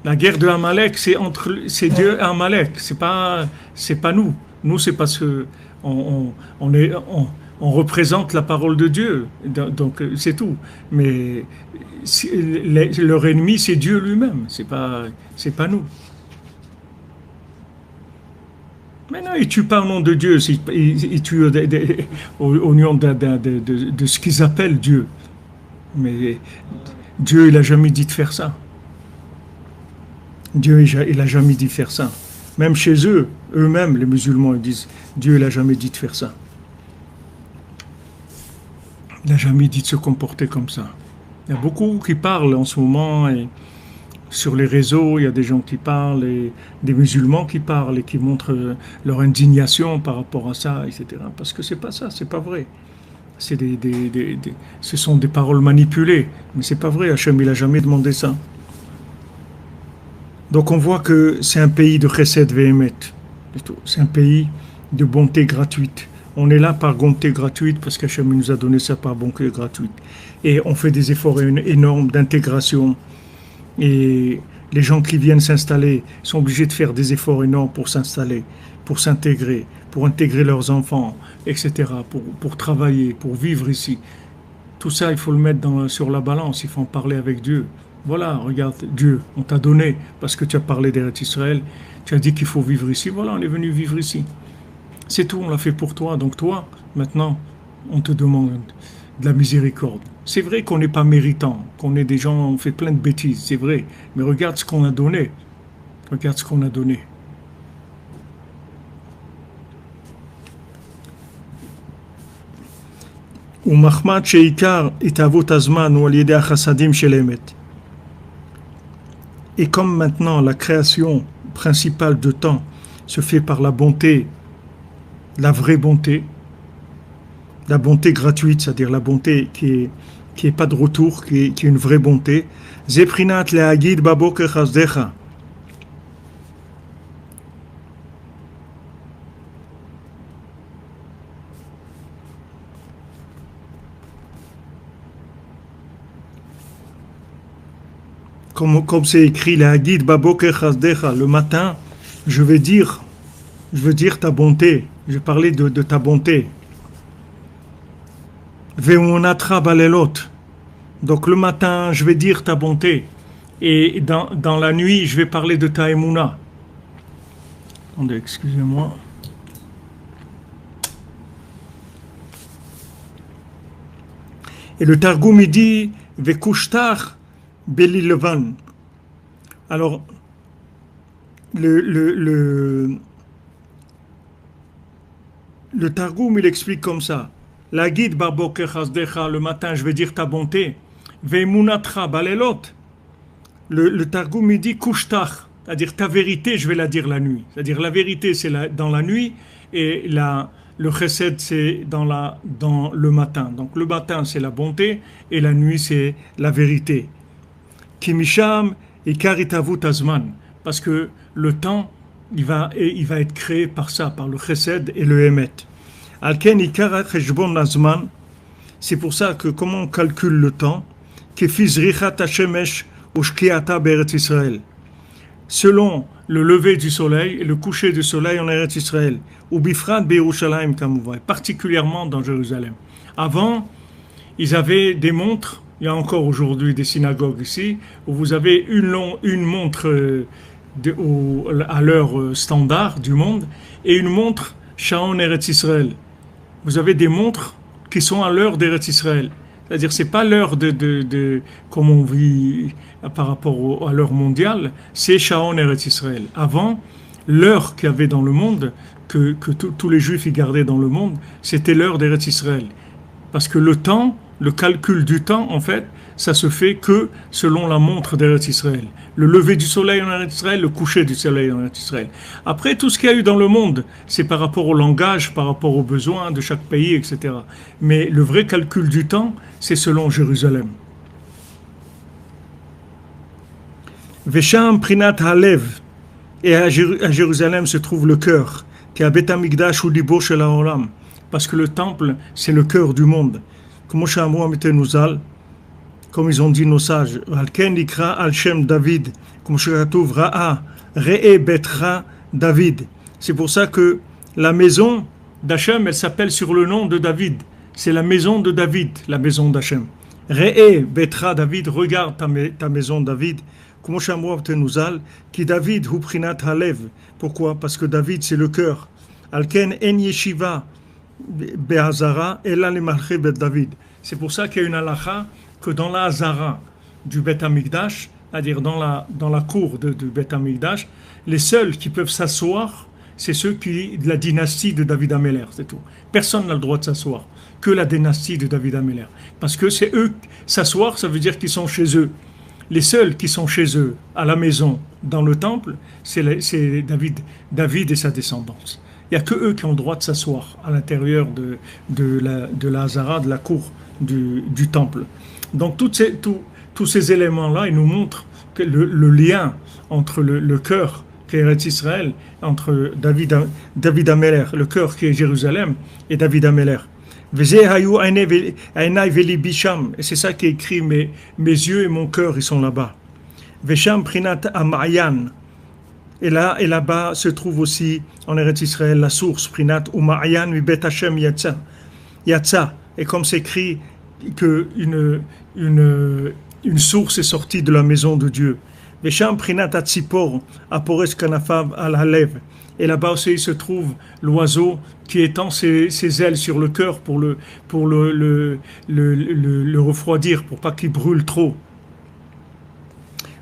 La guerre de Amalek, c'est Dieu et Amalek, c'est pas nous. Nous, c'est parce que on représente la parole de Dieu, donc c'est tout. Mais leur ennemi, c'est Dieu lui-même, c'est pas nous. Maintenant, ils tuent pas au nom de Dieu, ils tuent au nom de ce qu'ils appellent Dieu. Mais Dieu, il a jamais dit de faire ça. Dieu, il n'a jamais dit de faire ça. Même chez eux-mêmes, les musulmans, ils disent Dieu, il n'a jamais dit de faire ça. Il n'a jamais dit de se comporter comme ça. Il y a beaucoup qui parlent en ce moment, et sur les réseaux, il y a des gens qui parlent, et des musulmans qui parlent et qui montrent leur indignation par rapport à ça, etc. Parce que c'est pas ça, c'est pas vrai. Ce sont des paroles manipulées, mais c'est pas vrai. Hachem, il n'a jamais demandé ça. Donc on voit que c'est un pays de chesed ve'emet. C'est un pays de bonté gratuite. On est là par bonté gratuite parce qu'Hachem nous a donné ça par bonté gratuite. Et on fait des efforts énormes d'intégration. Et les gens qui viennent s'installer sont obligés de faire des efforts énormes pour s'installer, pour s'intégrer, pour intégrer leurs enfants, etc., pour travailler, pour vivre ici. Tout ça, il faut le mettre sur la balance, il faut en parler avec Dieu. Voilà, regarde, Dieu, on t'a donné, parce que tu as parlé d'Eretz Israël, tu as dit qu'il faut vivre ici, voilà, on est venu vivre ici. C'est tout, on l'a fait pour toi, donc toi, maintenant, on te demande de la miséricorde. C'est vrai qu'on n'est pas méritant, qu'on est des gens, on fait plein de bêtises, c'est vrai, mais regarde ce qu'on a donné. Regarde ce qu'on a donné. ומחמד שעיקר התהוות הזמן הוא על ידי החסדים של אמת. Et comme maintenant la création principale de temps se fait par la bonté, la vraie bonté, la bonté gratuite, c'est-à-dire la bonté qui est pas de retour, qui est une vraie bonté, Zeprinat le'agid baboker chasdecha. Comme c'est écrit, le'agid baboker chasdecha, le matin, je veux dire ta bonté, je vais parler de ta bonté. Ve'unatra balelot. Donc le matin, je vais dire ta bonté. Et dans la nuit, je vais parler de ta émouna. Attendez, excusez-moi. Et le Targum, il dit Vekushtar Beli Levan. Alors, le Targum, il explique comme ça. La guide baboker chasdecha, le matin, je vais dire ta bonté. Ve'munatra balelot. Le Targum, il dit kushtach, c'est-à-dire ta vérité, je vais la dire la nuit. C'est-à-dire la vérité, c'est dans la nuit, et le chesed, c'est dans le matin. Donc le matin, c'est la bonté, et la nuit, c'est la vérité. Kimisham et karitavut azman, parce que le temps, il va être créé par ça, par le chesed et le emet. Alken ikar cheshbon azman, c'est pour ça que comment on calcule le temps, kefiz richat hashemesh ushkiata be'eretz Israël, selon le lever du soleil et le coucher du soleil en Eretz Israël, ou bifrat be'Yerushalayim kamouva, particulièrement dans Jérusalem. Avant, ils avaient des montres. Il y a encore aujourd'hui des synagogues ici où vous avez une montre à l'heure standard du monde et une montre Shaon Eretz Israël. Vous avez des montres qui sont à l'heure d'Eretz Israël. C'est-à-dire c'est pas l'heure de comme on vit par rapport à l'heure mondiale, c'est Shaon Eretz Israël. Avant, l'heure qu'il y avait dans le monde, que tous les Juifs y gardaient dans le monde, c'était l'heure d'Eretz Israël. Parce que le temps, le calcul du temps, en fait, ça se fait que selon la montre d'Eretz Israël. Le lever du soleil en Eretz Israël, le coucher du soleil en Eretz Israël. Après, tout ce qu'il y a eu dans le monde, c'est par rapport au langage, par rapport aux besoins de chaque pays, etc. Mais le vrai calcul du temps, c'est selon Jérusalem. Vesham Prinat Halev. Et à Jérusalem se trouve le cœur, qui est à Bet Hamikdash ou Libo Shel Haolam. Parce que le temple, c'est le cœur du monde. Comme ils ont dit nos sages, Alken Ikra Al-Shem David, comme Shekatouv Ra'a, Re'e Betra David. C'est pour ça que la maison d'Hachem, elle s'appelle sur le nom de David. C'est la maison de David, la maison d'Hachem. Re'e Betra David, regarde ta maison David. Comme Shamroa Tenuzal, qui David hu Prinat Halev. Pourquoi? Parce que David, c'est le cœur. Alken En Yeshiva. C'est pour ça qu'il y a une halakha que dans la Hazara du Bet Hamikdash, c'est-à-dire dans la cour du Bet Hamikdash, les seuls qui peuvent s'asseoir, c'est ceux de la dynastie de David Ameler, c'est tout. Personne n'a le droit de s'asseoir, que la dynastie de David Ameler. Parce que c'est eux, s'asseoir, ça veut dire qu'ils sont chez eux. Les seuls qui sont chez eux, à la maison, dans le temple, c'est David et sa descendance. Il n'y a que eux qui ont le droit de s'asseoir à l'intérieur de la Hazara, de la cour du temple. Donc tous ces éléments-là, ils nous montrent que le lien entre le cœur qui est Eretz Israël, entre David Ameler, le cœur qui est Jérusalem, et David Ameler. Et c'est ça qui est écrit, mes yeux et mon cœur, ils sont là-bas. Vesham Prinat Amayan. Et là-bas se trouve aussi en Eretz Israël la source Prinat Umayan mi Bet Hashem Yatsa. Et comme c'est écrit que une source est sortie de la maison de Dieu. Vesham Prinat Atzipor Apores Kanafav al Halev. Et là-bas aussi se trouve l'oiseau qui étend ses ailes sur le cœur pour le refroidir, pour pas qu'il brûle trop.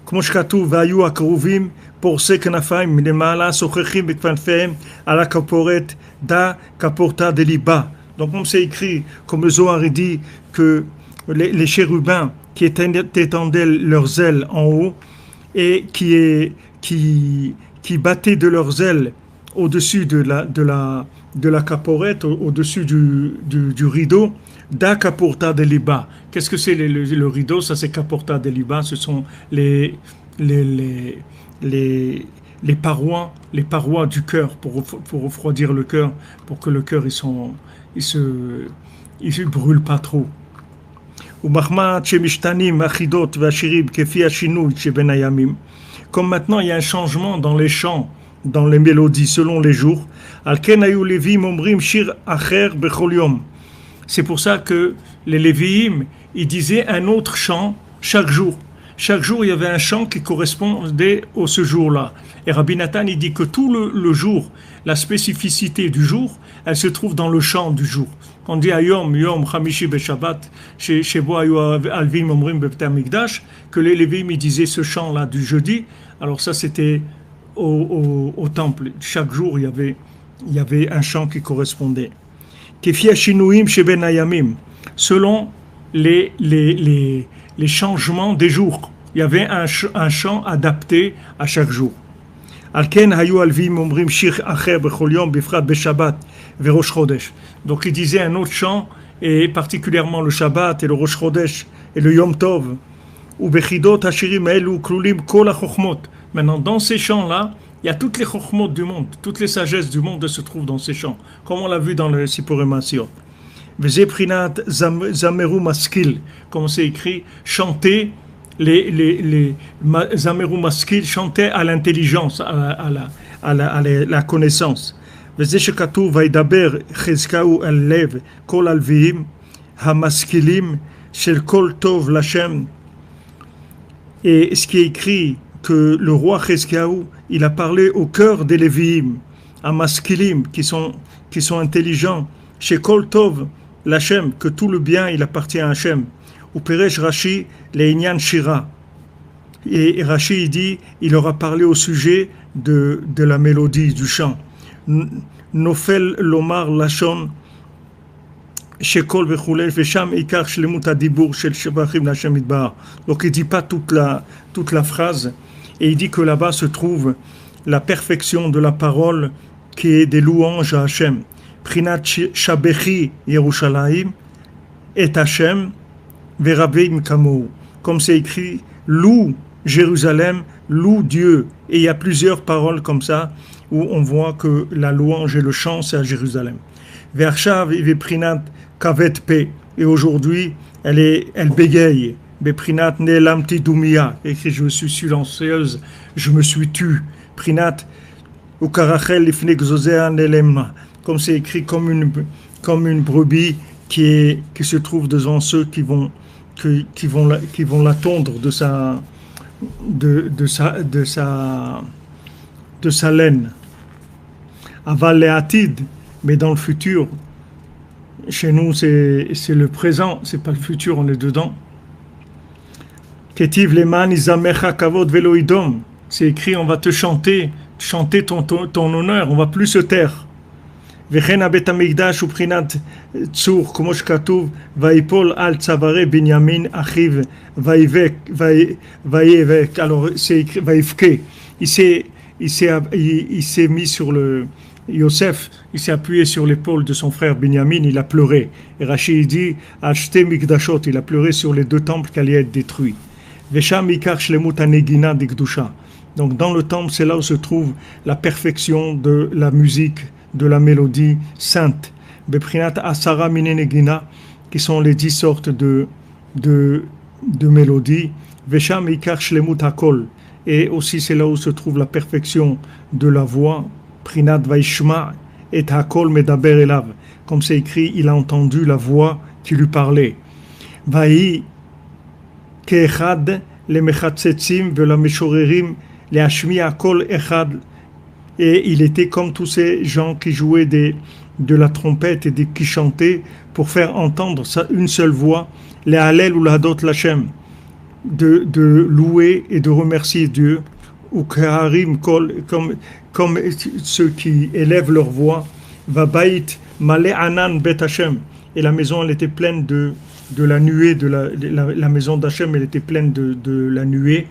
כמו שכתוב, והיו הקרובים פורסי כנפיים מלמעלה שוחחים בכנפיהם על הכפורת דה כפורתה דליבה. Donc comme c'est écrit, comme le Zohar dit que les chérubins qui étendaient leurs ailes en haut et qui battaient de leurs ailes au-dessus de la caporette, au-dessus du rideau, da caporta de liba. Qu'est-ce que c'est le rideau? Ça c'est caporta de liba. Ce sont les parois du cœur pour refroidir le cœur, pour que le cœur il se brûle pas trop. Comme maintenant il y a un changement dans les chants, dans les mélodies selon les jours. C'est pour ça que les Lévi'im, ils disaient un autre chant chaque jour. Chaque jour, il y avait un chant qui correspondait à ce jour-là. Et Rabbi Nathan, il dit que tout le jour, la spécificité du jour, elle se trouve dans le chant du jour. Quand on dit Ayom, Yom, Chamishi, Beshabbat, Shebo, Ayu, Alvim, Omrim, Bet Hamikdash, que les Lévi'im, ils disaient ce chant-là du jeudi. Alors ça, c'était au temple. Chaque jour, il y avait un chant qui correspondait. Selon les changements des jours, il y avait un chant adapté à chaque jour. Donc il disait un autre chant, et particulièrement le Shabbat et le Rosh Chodesh et le Yom Tov. Maintenant, dans ces chants-là, il y a toutes les chokhmot du monde, toutes les sagesses du monde se trouvent dans ces chants, comme on l'a vu dans le Sipurim Masiot. Vezeprinat zameru maskil, comme c'est écrit, chanter les zameru maskil, chanter à l'intelligence, à la connaissance. Vezeshekatu vaidaber chezkaou al lev kol alvihim hamaskilim shel kol tov l'Hashem. Et ce qui est écrit que le roi Chizkiyahu, il a parlé au cœur des Lévi'im, hamaskilim, qui sont intelligents, chez kol tov l'Hashem, que tout le bien il appartient à Hachem. Ou Peresh Rashi le'inyan shira. Et Rashi il dit, il leur a parlé au sujet de la mélodie, du chant. Nofel lomar lashon shekol vechulel vesham ikar shlemut adibur shel shevachim l'Hashem idbar. Donc il dit pas toute la phrase, et il dit que là-bas se trouve la perfection de la parole qui est des louanges à Hachem. Prinat shabechi Yerushalayim et Hachem verabim kamou. Comme c'est écrit, loue Jérusalem, loue Dieu. Et il y a plusieurs paroles comme ça où on voit que la louange et le chant c'est à Jérusalem. Vershav iveprinat kavet pe. Et aujourd'hui, elle bégaye. Beprinat nelamti dumia. Écrit, je suis silencieuse, je me suis tue. Prinat ukarachel lifne gzozea nelemma. Comme c'est écrit, comme une brebis qui se trouve devant ceux qui vont l'attendre de sa laine. Aval le'atid, mais dans le futur, chez nous c'est le présent, c'est pas le futur, on est dedans. Ketiv leman izamecha kavod velo idom. C'est écrit, on va te chanter ton honneur, on va plus se taire. וכן הבית המקדש ובחינת צור, כמו שכתוב, ויפול על צווארי בנימין אחיו, ויבק, alors c'est écrit, ויבכה. Il s'est mis sur le Yosef, il s'est appuyé sur l'épaule de son frère Binyamin, il a pleuré. Et Rashi dit, Ashte mikdashot, il a pleuré sur les deux temples qui allaient être détruits. Vesham ikar shlemut hanegina dikdusha. Donc dans le temple, c'est là où se trouve la perfection de la musique, de la mélodie sainte. Beprinat asara minenegina, qui sont les 10 sortes de mélodies. Vesham ikar shlemut hakol. Et aussi c'est là où se trouve la perfection de la voix. Prinat vaishma et hakol medaber elav. Comme c'est écrit, il a entendu la voix qui lui parlait. Vahi keechad le mechatzetzim vela meshorerim le hashmi hakol echad. Et il était comme tous ces gens qui jouaient de la trompette et qui chantaient pour faire entendre une seule voix, les Hallel ou l'Hadot Lachem, de louer et de remercier Dieu, ou Kaharim, comme ceux qui élèvent leur voix, Vabait Malé Anan Bet Hashem. Et la maison, elle était pleine de la nuée, la maison d'Hachem, elle était pleine de la nuée.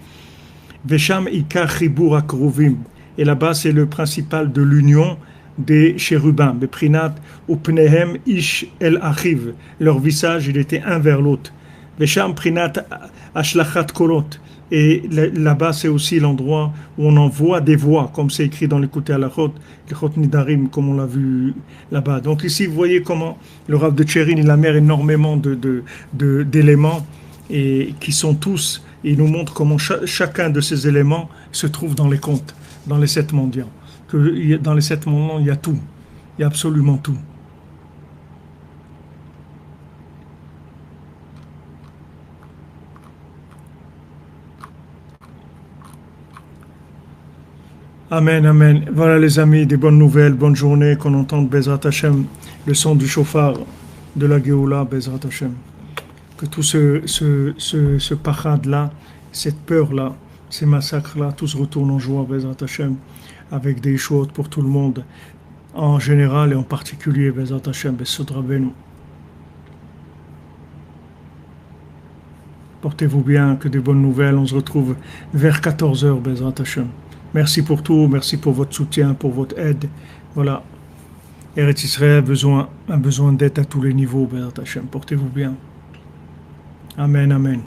Vesham Ikar Chibur Akruvim. Et là-bas, c'est le principal de l'union des chérubins. Beprinat ou Pnehem Ish El Achiv. Leur visage, il était un vers l'autre. Vesham Prinat Ashlachat Kolot. Et là-bas, c'est aussi l'endroit où on envoie des voix, comme c'est écrit dans l'écouté à la Chot Nidarim, comme on l'a vu là-bas. Donc ici, vous voyez comment le Rav de Tcherin, il amène énormément d'éléments et qui sont tous, et il nous montre comment chacun de ces éléments se trouve dans les contes. Dans les 7 mondiaux. Que dans les 7 mondiaux, il y a tout. Il y a absolument tout. Amen, amen. Voilà les amis, des bonnes nouvelles, bonne journée, qu'on entende Bezrat Hashem, le son du chauffard de la Géoula, Bezrat Hashem. Que tout ce pachad-là, cette peur-là, ces massacres-là, tous retournent en joie, Bezrat Hashem, avec des choses pour tout le monde, en général et en particulier, Bezrat Hashem, Besod Rabbeinu. Portez-vous bien, que des bonnes nouvelles. On se retrouve vers 14h, Bezrat Hashem. Merci pour tout, merci pour votre soutien, pour votre aide. Voilà. Eretz Israël a besoin d'aide à tous les niveaux, Bezrat Hashem. Portez-vous bien. Amen, amen.